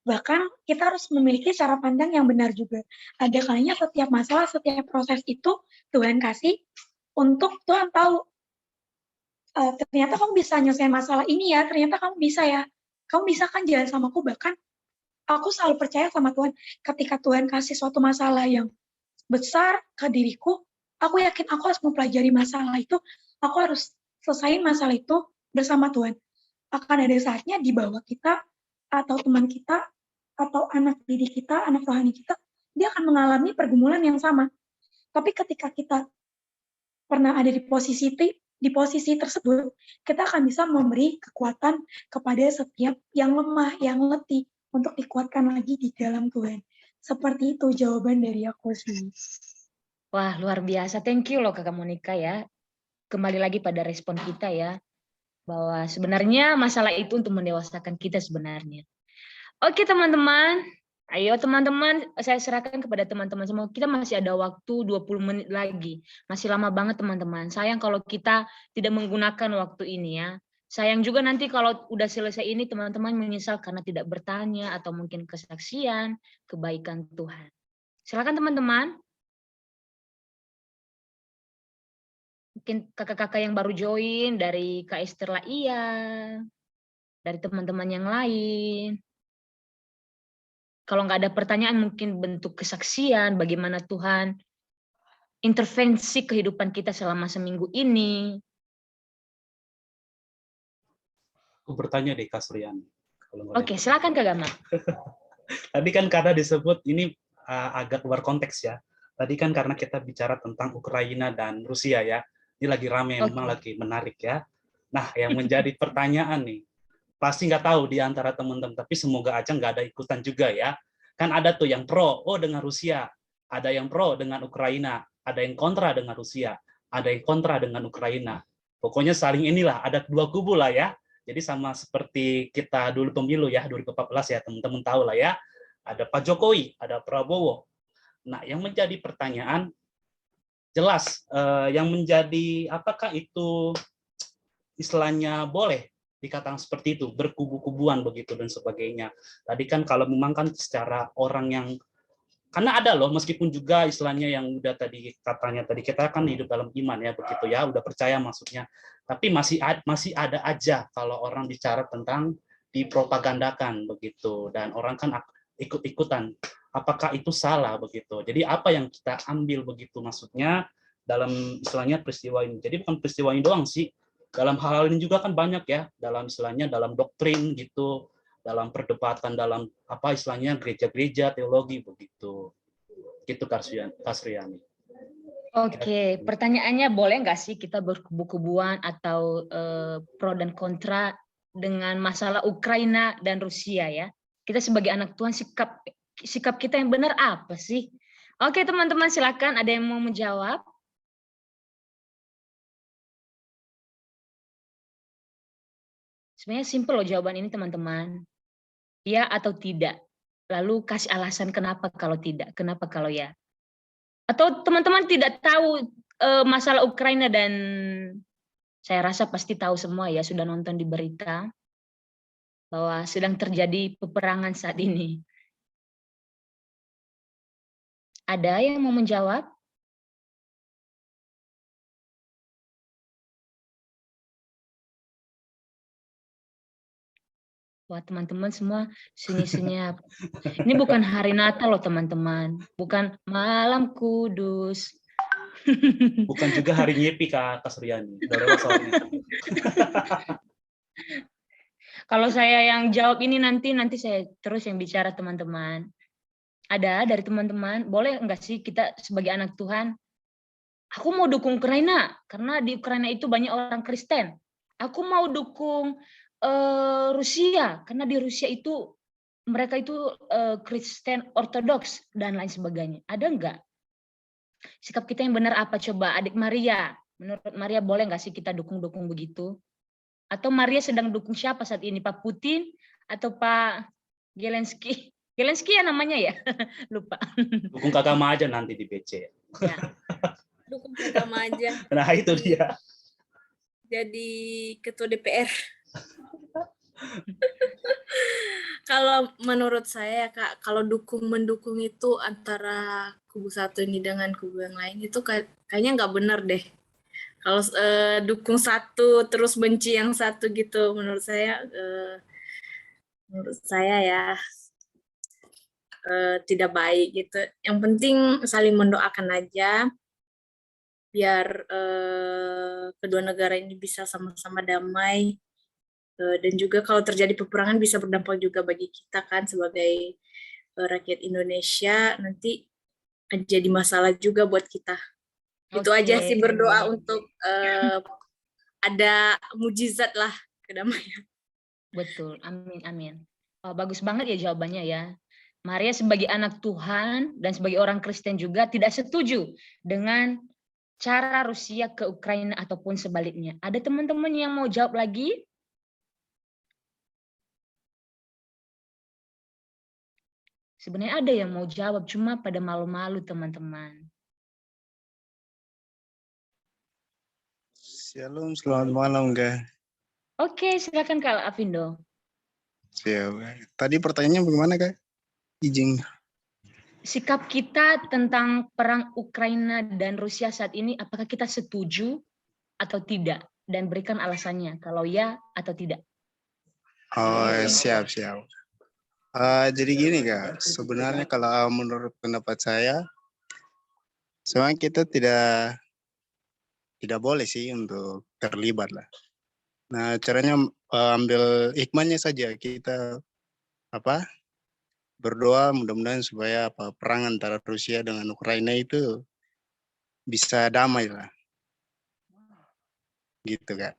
bahkan kita harus memiliki cara pandang yang benar juga. Ada kalanya setiap masalah, setiap proses itu Tuhan kasih untuk Tuhan tahu, ternyata kamu bisa nyelesain masalah ini ya, ternyata kamu bisa ya, kamu bisa kan jalan sama aku. Bahkan aku selalu percaya sama Tuhan, ketika Tuhan kasih suatu masalah yang besar ke diriku, aku yakin aku harus mempelajari masalah itu, aku harus selesaiin masalah itu bersama Tuhan. Akan ada saatnya di bawah kita, atau teman kita, atau anak didik kita, anak rohani kita, dia akan mengalami pergumulan yang sama. Tapi ketika kita pernah ada di posisi tersebut, kita akan bisa memberi kekuatan kepada setiap yang lemah, yang letih, untuk dikuatkan lagi di dalam Tuhan. Seperti itu jawaban dari aku sih. Wah, luar biasa. Thank you loh Kakak Monica ya. Kembali lagi pada respon kita ya. bahwa sebenarnya masalah itu untuk mendewasakan kita sebenarnya. Oke teman-teman, ayo teman-teman, saya serahkan kepada teman-teman semua. Kita masih ada waktu 20 menit lagi. Masih lama banget teman-teman. Sayang kalau kita tidak menggunakan waktu ini ya. Sayang juga nanti kalau udah selesai ini teman-teman menyesal karena tidak bertanya atau mungkin kesaksian, kebaikan Tuhan. Silakan teman-teman. Mungkin kakak-kakak yang baru join dari Kak Esther Laia, dari teman-teman yang lain. Kalau nggak ada pertanyaan mungkin bentuk kesaksian bagaimana Tuhan intervensi kehidupan kita selama seminggu ini. Aku bertanya deh Kak Suryani. Oke, silakan Kak Gama. Tadi kan karena disebut ini agak luar konteks ya. Tadi kan karena kita bicara tentang Ukraina dan Rusia ya. Ini lagi rame, memang lagi menarik ya. Nah, yang menjadi pertanyaan nih, pasti nggak tahu di antara teman-teman, tapi semoga aja nggak ada ikutan juga ya. Kan ada tuh yang pro, dengan Rusia. Ada yang pro dengan Ukraina. Ada yang kontra dengan Rusia. Ada yang kontra dengan Ukraina. Pokoknya saling inilah, ada dua kubu lah ya. Jadi sama seperti kita dulu pemilu ya, 2014 ya, teman-teman tahu lah ya. Ada Pak Jokowi, ada Prabowo. Nah, yang menjadi pertanyaan, jelas yang menjadi apakah itu istilahnya boleh dikatakan seperti itu, berkubu-kubuan begitu dan sebagainya. Tadi kan kalau memang kan secara orang yang, karena ada loh meskipun juga istilahnya yang udah tadi katanya tadi kita kan hidup dalam iman ya begitu ya, udah percaya maksudnya. Tapi masih ada aja kalau orang bicara tentang dipropagandakan begitu, dan orang kan ikut-ikutan. Apakah itu salah begitu? Jadi apa yang kita ambil begitu maksudnya dalam istilahnya peristiwa ini. Jadi bukan peristiwa ini doang sih. Dalam hal ini juga kan banyak ya, dalam istilahnya dalam doktrin gitu, dalam perdebatan, dalam apa istilahnya gereja-gereja, teologi begitu. Gitu Kak Suryani. Oke, pertanyaannya boleh nggak sih kita berkubu-kubuan atau pro dan kontra dengan masalah Ukraina dan Rusia ya? Kita sebagai anak Tuhan sikap kita yang benar apa sih? Oke teman-teman silakan, ada yang mau menjawab? Sebenarnya simpel loh jawaban ini teman-teman. Ya atau tidak. Lalu kasih alasan kenapa kalau tidak, kenapa kalau ya. Atau teman-teman tidak tahu masalah Ukraina dan saya rasa pasti tahu semua ya, sudah nonton di berita bahwa sedang terjadi peperangan saat ini. Ada yang mau menjawab? Wah, teman-teman semua senyap-senyap. Ini bukan hari Natal loh, teman-teman. Bukan malam kudus. Bukan juga hari nyepi, Kak Suryani. Kalau saya yang jawab ini nanti saya terus yang bicara, teman-teman. Ada dari teman-teman, boleh enggak sih kita sebagai anak Tuhan, aku mau dukung Ukraina, karena di Ukraina itu banyak orang Kristen. Aku mau dukung Rusia, karena di Rusia itu mereka itu Kristen Ortodoks dan lain sebagainya. Ada enggak? Sikap kita yang benar apa coba, adik Maria? Menurut Maria boleh enggak sih kita dukung-dukung begitu? Atau Maria sedang dukung siapa saat ini? Pak Putin atau Pak Zelensky? Zelensky ya namanya ya? Lupa. Dukung Kakak Maja nanti di BC. Ya. Dukung Kakak Maja. Nah itu dia. Jadi ketua DPR. Kalau menurut saya Kak, kalau mendukung itu antara kubu satu ini dengan kubu yang lain itu kayaknya nggak benar deh. Kalau dukung satu terus benci yang satu gitu, menurut saya ya tidak baik gitu. Yang penting saling mendoakan aja biar kedua negara ini bisa sama-sama damai. Dan juga kalau terjadi peperangan bisa berdampak juga bagi kita kan sebagai rakyat Indonesia, nanti jadi masalah juga buat kita. Itu aja sih, berdoa untuk ada mujizat lah kedamaian. Betul, amin amin. Oh, bagus banget ya jawabannya ya. Maria sebagai anak Tuhan dan sebagai orang Kristen juga tidak setuju dengan cara Rusia ke Ukraina ataupun sebaliknya. Ada teman-teman yang mau jawab lagi? Sebenarnya ada yang mau jawab, cuma pada malu-malu teman-teman. Shalom, selamat malam, Kak. Oke, silakan Kak Avindo. Siap. Tadi pertanyaannya bagaimana, Kak? Izin. Sikap kita tentang perang Ukraina dan Rusia saat ini, apakah kita setuju atau tidak? Dan berikan alasannya, kalau ya atau tidak. Oh, siap. Jadi gini, Kak. Sebenarnya kalau menurut pendapat saya, sebenarnya kita tidak boleh sih untuk terlibat lah. Nah, caranya ambil hikmahnya saja. Kita berdoa mudah-mudahan supaya perang antara Rusia dengan Ukraina itu bisa damai lah. Gitu, Kak.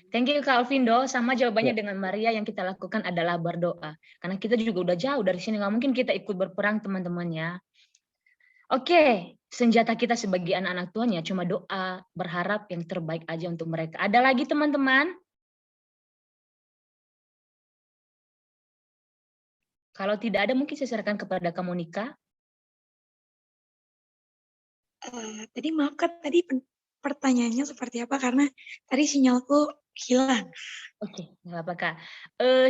Thank you Kak Alvindo. Sama jawabannya dengan Maria, yang kita lakukan adalah berdoa. Karena kita juga udah jauh dari sini, nggak mungkin kita ikut berperang teman-teman ya. Oke, senjata kita sebagai anak-anak Tuhan ya cuma doa, berharap yang terbaik aja untuk mereka. Ada lagi teman-teman? Kalau tidak ada, mungkin saya serahkan kepada kamu, Nika. Tadi maaf Kak, tadi pertanyaannya seperti apa? Karena tadi sinyalku hilang. Oke, nggak apa Kak.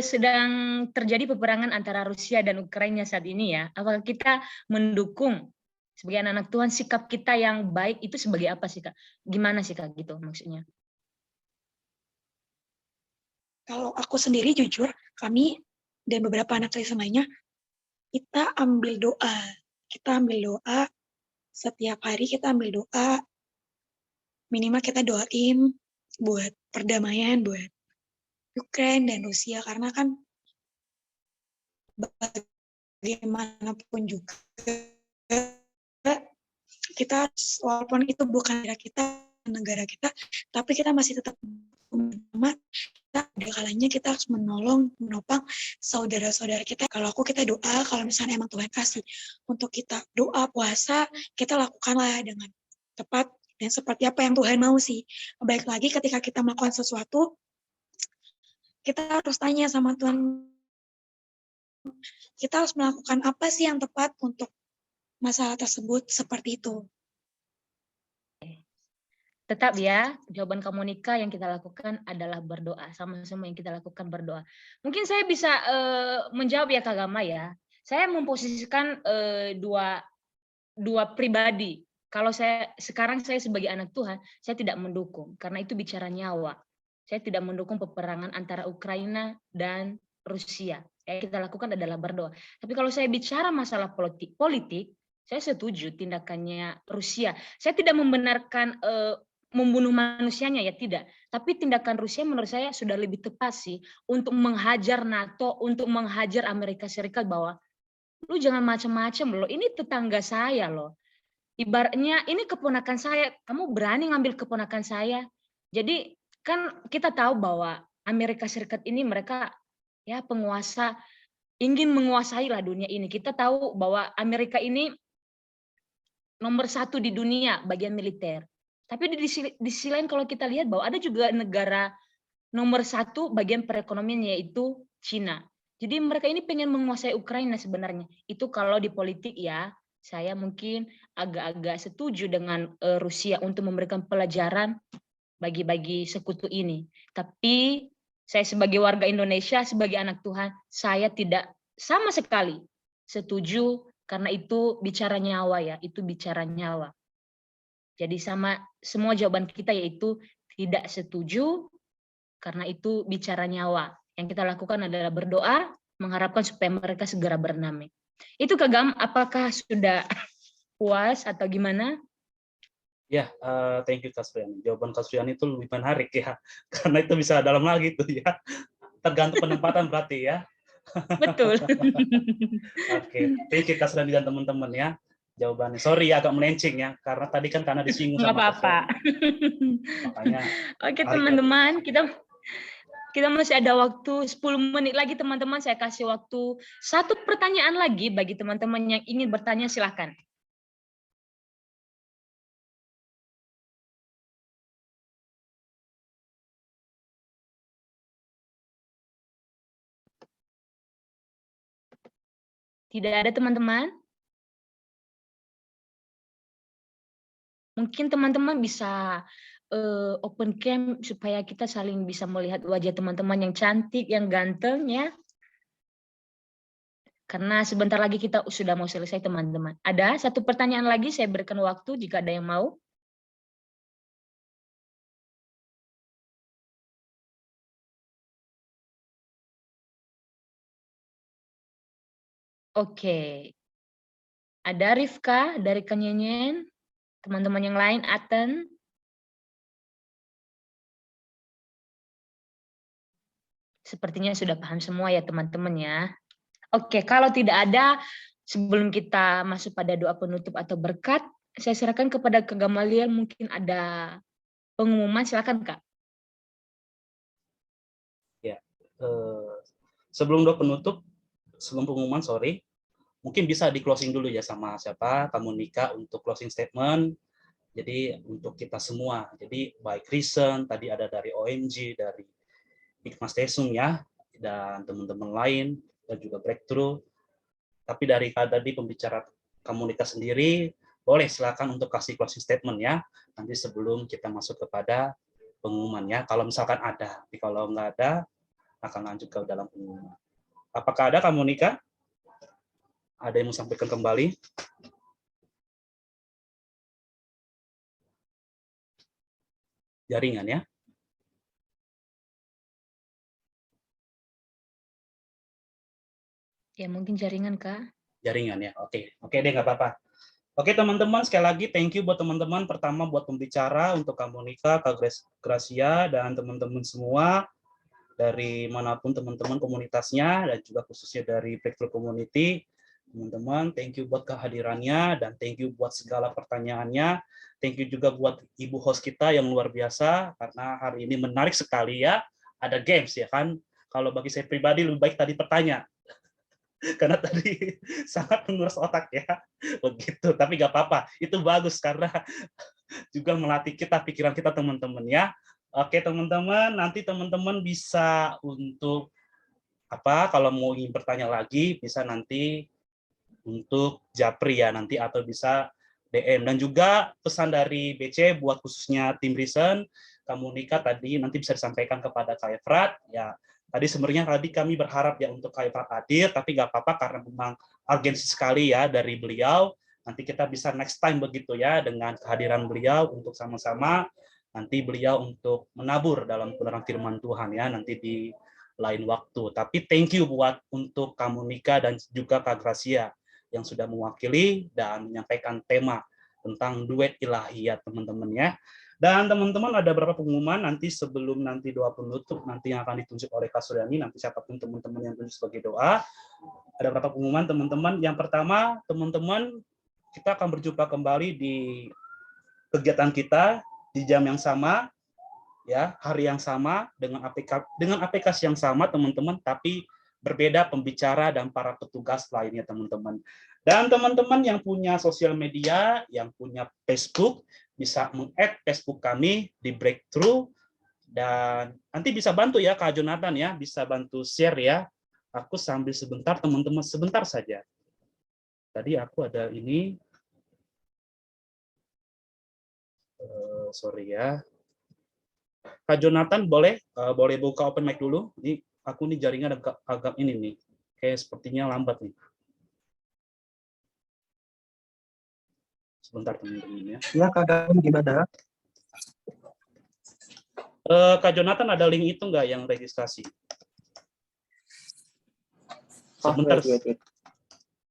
Sedang terjadi peperangan antara Rusia dan Ukraina saat ini ya. Apakah kita mendukung sebagai anak-anak Tuhan, sikap kita yang baik itu sebagai apa sih Kak? Gimana sih Kak gitu maksudnya? Kalau aku sendiri jujur, kami dan beberapa anak Kristen lainnya, kita ambil doa. Kita ambil doa, setiap hari kita ambil doa, minimal kita doain buat perdamaian, buat Ukraina dan Rusia, karena kan bagaimanapun juga kita, walaupun itu bukan negara kita, tapi kita masih tetap bersama. Ada kalanya kita harus menopang saudara-saudara kita. Kalau kita doa, kalau misalnya emang Tuhan kasih untuk kita doa, puasa, kita lakukanlah dengan tepat dan seperti apa yang Tuhan mau sih. Baik lagi ketika kita melakukan sesuatu, kita harus tanya sama Tuhan, kita harus melakukan apa sih yang tepat untuk masalah tersebut, seperti itu. Tetap ya, jawaban kamu Nika, yang kita lakukan adalah berdoa. Sama-sama yang kita lakukan berdoa. Mungkin saya bisa menjawab ya Kak Gama ya. Saya memposisikan dua pribadi. Kalau sekarang saya sebagai anak Tuhan, saya tidak mendukung. Karena itu bicara nyawa. Saya tidak mendukung peperangan antara Ukraina dan Rusia. Yang kita lakukan adalah berdoa. Tapi kalau saya bicara masalah politik, saya setuju tindakannya Rusia. Saya tidak membenarkan membunuh manusianya ya, tidak. Tapi tindakan Rusia menurut saya sudah lebih tepat sih untuk menghajar NATO, untuk menghajar Amerika Serikat, bahwa lu jangan macam-macam loh, ini tetangga saya loh. Ibaratnya ini keponakan saya, kamu berani ngambil keponakan saya. Jadi kan kita tahu bahwa Amerika Serikat ini mereka ya penguasa, ingin menguasai lah dunia ini. Kita tahu bahwa Amerika ini nomor 1 di dunia bagian militer. Tapi di sisi lain kalau kita lihat bahwa ada juga negara nomor 1 bagian perekonomian, yaitu Cina. Jadi mereka ini pengen menguasai Ukraina sebenarnya. Itu kalau di politik ya, saya mungkin agak-agak setuju dengan Rusia untuk memberikan pelajaran bagi sekutu ini. Tapi saya sebagai warga Indonesia, sebagai anak Tuhan, saya tidak sama sekali setuju, karena itu bicara nyawa ya, itu bicara nyawa. Jadi sama semua jawaban kita yaitu tidak setuju, karena itu bicara nyawa. Yang kita lakukan adalah berdoa, mengharapkan supaya mereka segera berdamai. Itu Kak Gam, apakah sudah puas atau gimana? Ya, thank you Kak Suriani. Jawaban Kak Suriani itu lebih menarik ya, karena itu bisa dalam lagi tuh ya. Tergantung penempatan berarti ya. Betul. Oke, thank you Kak Suriani dan teman-teman ya. Jawabannya. Sorry agak melenceng ya, karena tadi kan karena disinggung sama apa-apa. Makanya. Oke teman-teman, kita masih ada waktu 10 menit lagi teman-teman. Saya kasih waktu 1 pertanyaan lagi bagi teman-teman yang ingin bertanya, silahkan. Tidak ada teman-teman? Mungkin teman-teman bisa open cam supaya kita saling bisa melihat wajah teman-teman yang cantik, yang ganteng ya. Karena sebentar lagi kita sudah mau selesai teman-teman. Ada satu pertanyaan lagi, saya berikan waktu jika ada yang mau. Oke. Ada Rifka dari Kenyenyen, teman-teman yang lain, Aten. Sepertinya sudah paham semua ya teman-teman ya. Oke, kalau tidak ada, sebelum kita masuk pada doa penutup atau berkat, saya serahkan kepada Kak Gamaliel, mungkin ada pengumuman, silakan Kak. Ya, sebelum doa penutup, sebelum pengumuman, mungkin bisa di closing dulu ya sama siapa, kamu Nika untuk closing statement. Jadi untuk kita semua, jadi baik Risen, tadi ada dari OMG, dari Hikmas Tesum ya, dan teman-teman lain, dan juga Breakthrough. Tapi dari tadi pembicara komunitas sendiri, boleh silakan untuk kasih closing statement ya, nanti sebelum kita masuk kepada pengumuman ya, kalau misalkan ada. Tapi kalau nggak ada, akan lanjut ke dalam pengumuman. Apakah ada kamu Nika? Ada yang mau sampaikan kembali? Jaringan ya? Ya mungkin jaringan Kak. Jaringan ya, oke deh nggak apa-apa. Oke teman-teman, sekali lagi thank you buat teman-teman. Pertama buat pembicara, untuk kamu Nika, Kak Gracia, dan teman-teman semua dari manapun teman-teman komunitasnya, dan juga khususnya dari Breakthrough Community. Teman-teman, thank you buat kehadirannya, dan thank you buat segala pertanyaannya. Thank you juga buat ibu host kita yang luar biasa, karena hari ini menarik sekali ya. Ada games ya kan. Kalau bagi saya pribadi lebih baik tadi bertanya. Karena tadi sangat menguras otak ya, begitu. Tapi nggak apa-apa, itu bagus karena juga melatih kita, pikiran kita teman-teman ya. Oke teman-teman, nanti teman-teman bisa untuk apa? Kalau mau ingin bertanya lagi, bisa nanti untuk Japri ya nanti, atau bisa DM. Dan juga pesan dari BC buat khususnya tim Risen, kamu Nika tadi nanti bisa disampaikan kepada Kak Efrat ya. Tadi sebenarnya kami berharap ya untuk Kak Efrat hadir, tapi nggak apa-apa karena memang urgensi sekali ya dari beliau. Nanti kita bisa next time begitu ya, dengan kehadiran beliau untuk sama-sama nanti beliau untuk menabur dalam kebenaran firman Tuhan ya, nanti di lain waktu. Tapi thank you buat untuk kamu Nika dan juga Kak Gracia yang sudah mewakili dan menyampaikan tema tentang duet ilahi ya teman-teman ya. Dan teman-teman ada beberapa pengumuman nanti sebelum nanti doa penutup nanti yang akan ditunjuk oleh Kak Suryani, nanti siapapun teman-teman yang tunjuk sebagai doa. Ada beberapa pengumuman teman-teman. Yang pertama, teman-teman, kita akan berjumpa kembali di kegiatan kita di jam yang sama, ya, hari yang sama dengan aplikasi yang sama teman-teman, tapi berbeda pembicara dan para petugas lainnya teman-teman. Dan teman-teman yang punya sosial media, yang punya Facebook, bisa meng-add Facebook kami di Breakthrough, dan nanti bisa bantu ya Kak Jonathan ya, bisa bantu share ya. Aku sambil sebentar teman-teman, sebentar saja. Tadi aku ada ini, sorry ya. Kak Jonathan boleh buka open mic dulu. Ini aku nih jaringan agak ini nih, kayak sepertinya lambat nih. Sebentar teman-teman ya. Ya Kak, gimana? Kak Jonathan ada link itu nggak yang registrasi? Sebentar.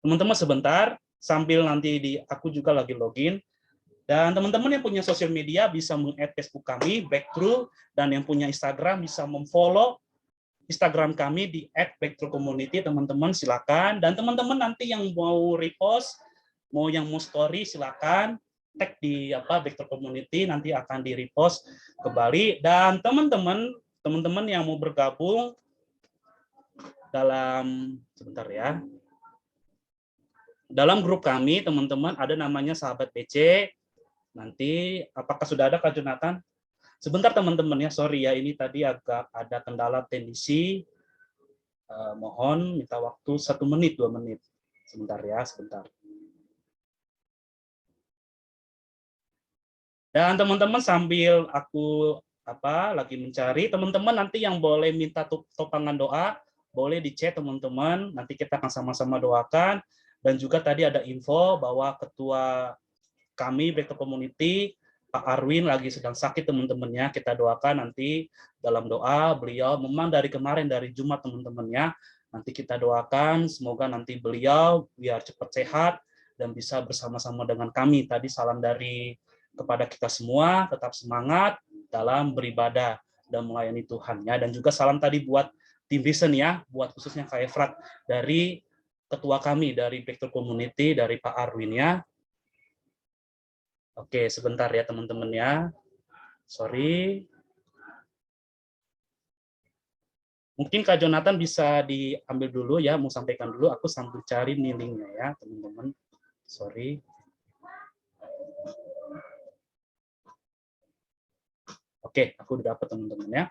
Teman-teman sebentar, sambil nanti aku juga lagi login. Dan teman-teman yang punya sosial media bisa meng-add Facebook kami, Breakthrough, dan yang punya Instagram bisa memfollow Instagram kami di @breakthroughcommunity, teman-teman silakan. Dan teman-teman nanti yang mau repost, mau yang mau story silakan tag di Breakthrough Community, nanti akan di repost kembali. Dan teman-teman yang mau bergabung dalam sebentar ya. Dalam grup kami teman-teman ada namanya Sahabat BC. Nanti apakah sudah ada Kak Jonathan? Sebentar teman-teman ya, sorry ya ini tadi agak ada kendala teknisi. Mohon minta waktu 1 menit 2 menit. Sebentar ya, sebentar. Dan teman-teman sambil aku lagi mencari, teman-teman nanti yang boleh minta topangan doa, boleh di chat teman-teman, nanti kita akan sama-sama doakan. Dan juga tadi ada info bahwa ketua kami Breakthrough Community, Pak Arwin lagi sedang sakit teman-temannya, kita doakan nanti dalam doa beliau, memang dari kemarin dari Jumat teman-temannya, nanti kita doakan semoga nanti beliau biar cepat sehat dan bisa bersama-sama dengan kami. Tadi salam dari kepada kita semua, tetap semangat dalam beribadah dan melayani Tuhan ya. Dan juga salam tadi buat tim Vision ya, buat khususnya Kak Efrat dari ketua kami dari Breakthrough Community, dari Pak Arwin ya. Oke, sebentar ya teman-teman ya. Sorry. Mungkin Kak Jonathan bisa diambil dulu ya, mau sampaikan dulu, aku sambil cari nih linknya ya teman-teman. Sorry. Oke, aku udah dapat teman-teman ya.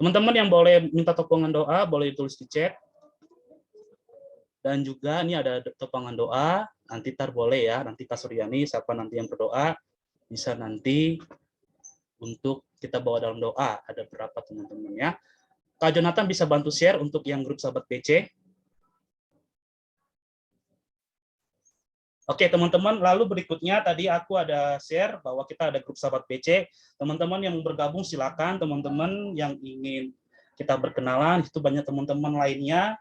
Teman-teman yang boleh minta topangan doa, boleh ditulis di chat. Dan juga ini ada topangan doa, nanti boleh ya, nanti Kak Suryani, siapa nanti yang berdoa, bisa nanti untuk kita bawa dalam doa. Ada berapa teman-teman ya. Kak Jonathan bisa bantu share untuk yang grup sahabat BC. Oke teman-teman, lalu berikutnya tadi aku ada share bahwa kita ada grup sahabat BC. Teman-teman yang bergabung silakan, teman-teman yang ingin kita berkenalan, itu banyak teman-teman lainnya.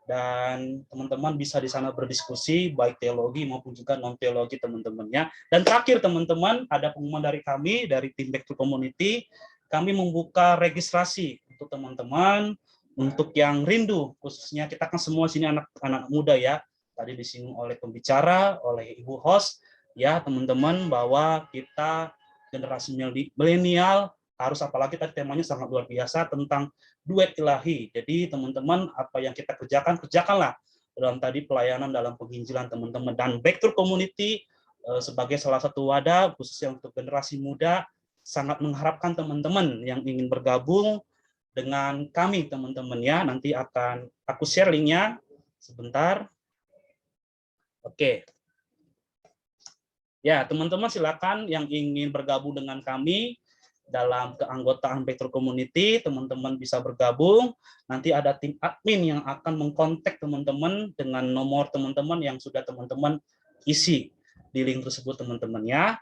Dan teman-teman bisa di sana berdiskusi, baik teologi maupun juga non-teologi teman-temannya. Dan terakhir teman-teman, ada pengumuman dari kami, dari tim Breakthrough Community, kami membuka registrasi untuk teman-teman, untuk yang rindu, khususnya kita kan semua sini anak-anak muda ya, tadi disinggung oleh pembicara, oleh Ibu host, ya teman-teman, bahwa kita generasi milenial harus, apalagi tadi temanya sangat luar biasa tentang duet ilahi. Jadi teman-teman, apa yang kita kerjakan, kerjakanlah dalam tadi pelayanan dalam penginjilan teman-teman. Dan Breakthrough Community sebagai salah satu wadah, khususnya untuk generasi muda, sangat mengharapkan teman-teman yang ingin bergabung dengan kami teman-teman ya. Nanti akan aku share linknya sebentar. Oke. Ya, teman-teman silakan yang ingin bergabung dengan kami dalam keanggotaan Breakthrough Community, teman-teman bisa bergabung. Nanti ada tim admin yang akan mengkontak teman-teman dengan nomor teman-teman yang sudah teman-teman isi di link tersebut teman-teman ya.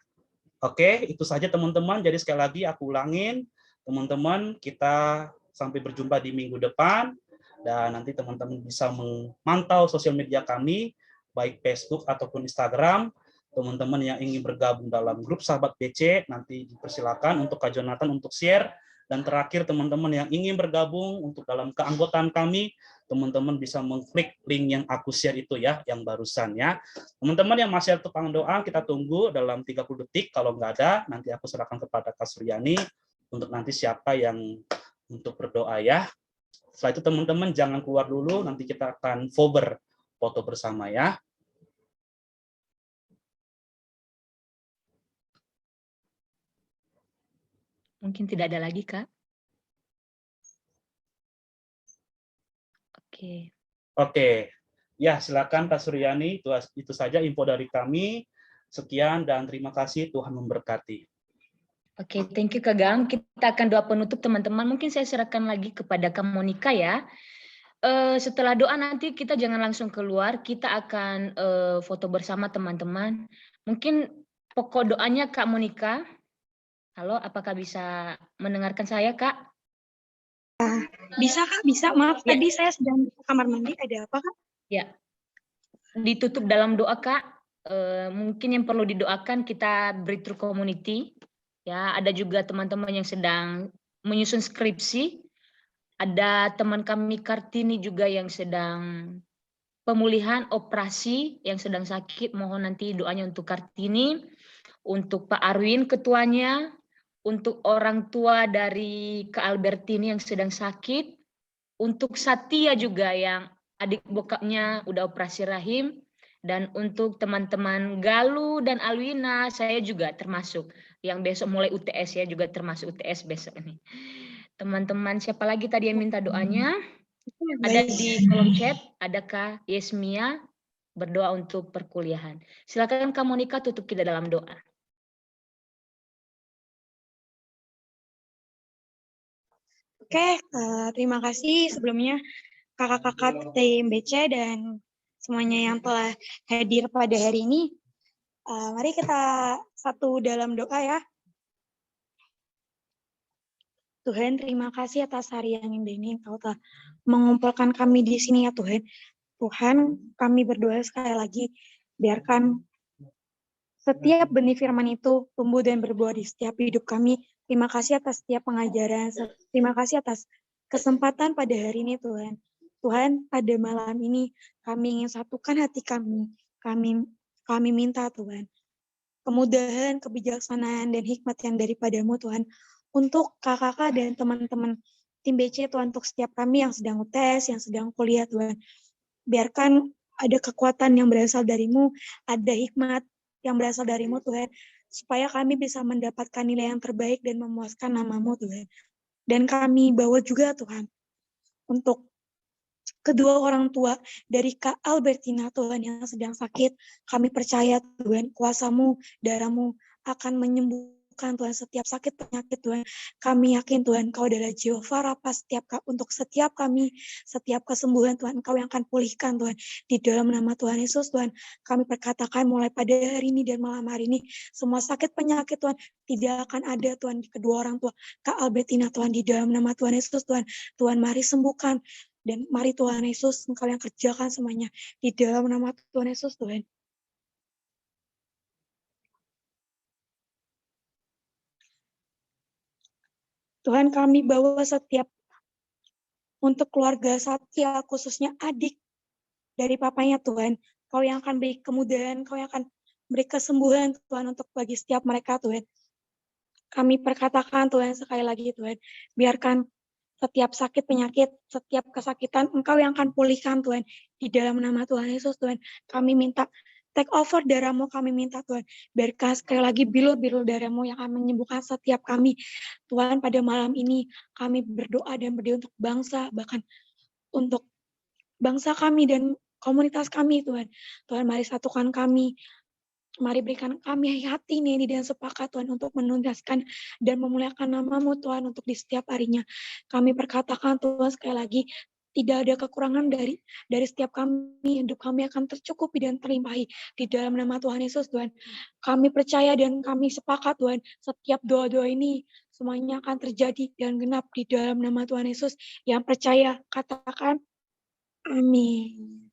Oke, itu saja teman-teman. Jadi sekali lagi aku ulangin, teman-teman, kita sampai berjumpa di minggu depan. Dan nanti teman-teman bisa memantau sosial media kami, baik Facebook ataupun Instagram. Teman-teman yang ingin bergabung dalam grup sahabat BC, nanti dipersilakan untuk Kak Jonathan untuk share. Dan terakhir teman-teman yang ingin bergabung untuk dalam keanggotaan kami, teman-teman bisa mengklik link yang aku share itu ya, yang barusan ya. Teman-teman yang masih ada topangan doa, kita tunggu dalam 30 detik. Kalau nggak ada, nanti aku serahkan kepada Kak Suryani untuk nanti siapa yang untuk berdoa ya. Setelah itu teman-teman jangan keluar dulu, nanti kita akan forward foto bersama ya. Mungkin tidak ada lagi, Kak. Oke. Oke. Ya, silakan Kak Suryani, itu saja info dari kami. Sekian dan terima kasih, Tuhan memberkati. Oke, thank you Kak Gang. Kita akan doa penutup teman-teman. Mungkin saya serahkan lagi kepada Kak Monica ya. Setelah doa nanti kita jangan langsung keluar, kita akan foto bersama teman-teman. Mungkin pokok doanya Kak Monica. Halo, apakah bisa mendengarkan saya, Kak? Bisa, Kak? Bisa. Maaf, ya. Tadi saya sedang ke kamar mandi. Ada apa, Kak? Ya. Ditutup dalam doa, Kak. Mungkin yang perlu didoakan kita Breakthrough Community. Ya, ada juga teman-teman yang sedang menyusun skripsi. Ada teman kami Kartini juga yang sedang pemulihan operasi, yang sedang sakit. Mohon nanti doanya untuk Kartini, untuk Pak Arwin ketuanya, untuk orang tua dari Kak Albertini yang sedang sakit, untuk Satya juga yang adik bokapnya udah operasi rahim, dan untuk teman-teman Galuh dan Alwina, saya juga termasuk yang besok mulai UTS ya, juga termasuk UTS besok ini. Teman-teman siapa lagi tadi yang minta doanya? Ada di kolom chat, ada Kak Yesmia, berdoa untuk perkuliahan. Silakan Kak Monica tutup kita dalam doa. Oke, terima kasih sebelumnya kakak-kakak tim BC dan semuanya yang telah hadir pada hari ini. Mari kita satu dalam doa ya. Tuhan, terima kasih atas hari yang indah ini. Engkau telah mengumpulkan kami di sini ya Tuhan. Tuhan, kami berdoa sekali lagi, biarkan setiap benih firman itu tumbuh dan berbuah di setiap hidup kami. Terima kasih atas setiap pengajaran. Terima kasih atas kesempatan pada hari ini Tuhan. Tuhan, pada malam ini kami ingin satukan hati kami. Kami minta Tuhan, kemudahan, kebijaksanaan, dan hikmat yang daripadamu Tuhan, untuk kakak-kakak dan teman-teman tim BC Tuhan, untuk setiap kami yang sedang UTS, yang sedang kuliah Tuhan. Biarkan ada kekuatan yang berasal darimu, ada hikmat yang berasal darimu Tuhan, supaya kami bisa mendapatkan nilai yang terbaik dan memuaskan namamu Tuhan. Dan kami bawa juga Tuhan, untuk kedua orang tua dari Kak Albertina Tuhan yang sedang sakit, kami percaya Tuhan, kuasa-Mu, darah-Mu akan menyembuhkan Tuhan setiap sakit penyakit Tuhan. Kami yakin Tuhan, Kau adalah Jehovah Rafa untuk setiap kami, setiap kesembuhan Tuhan, Kau yang akan pulihkan Tuhan. Di dalam nama Tuhan Yesus Tuhan, kami perkatakan mulai pada hari ini dan malam hari ini, semua sakit penyakit Tuhan tidak akan ada Tuhan di kedua orang tua Kak Albertina Tuhan. Di dalam nama Tuhan Yesus Tuhan, Tuhan mari sembuhkan. Dan mari Tuhan Yesus, Engkau yang kerjakan semuanya. Di dalam nama Tuhan Yesus Tuhan. Tuhan, kami bawa setiap untuk keluarga Satya, khususnya adik dari papanya Tuhan. Kau yang akan beri kemudahan, Kau yang akan beri kesembuhan Tuhan untuk bagi setiap mereka Tuhan. Kami perkatakan Tuhan sekali lagi Tuhan, biarkan setiap sakit penyakit, setiap kesakitan, Engkau yang akan pulihkan Tuhan. Di dalam nama Tuhan Yesus Tuhan, kami minta take over darah-Mu, kami minta Tuhan. Biarkan sekali lagi bilur-bilur darah-Mu yang akan menyembuhkan setiap kami. Tuhan, pada malam ini kami berdoa dan berdoa untuk bangsa, bahkan untuk bangsa kami dan komunitas kami Tuhan. Tuhan, mari satukan kami. Mari berikan kami hati ini dan sepakat Tuhan untuk menuntaskan dan memuliakan nama-Mu Tuhan untuk di setiap harinya. Kami perkatakan Tuhan sekali lagi, tidak ada kekurangan dari setiap kami, hidup kami akan tercukupi dan terlimpahi di dalam nama Tuhan Yesus Tuhan. Kami percaya dan kami sepakat Tuhan, setiap doa-doa ini semuanya akan terjadi dan genap di dalam nama Tuhan Yesus. Yang percaya katakan amin.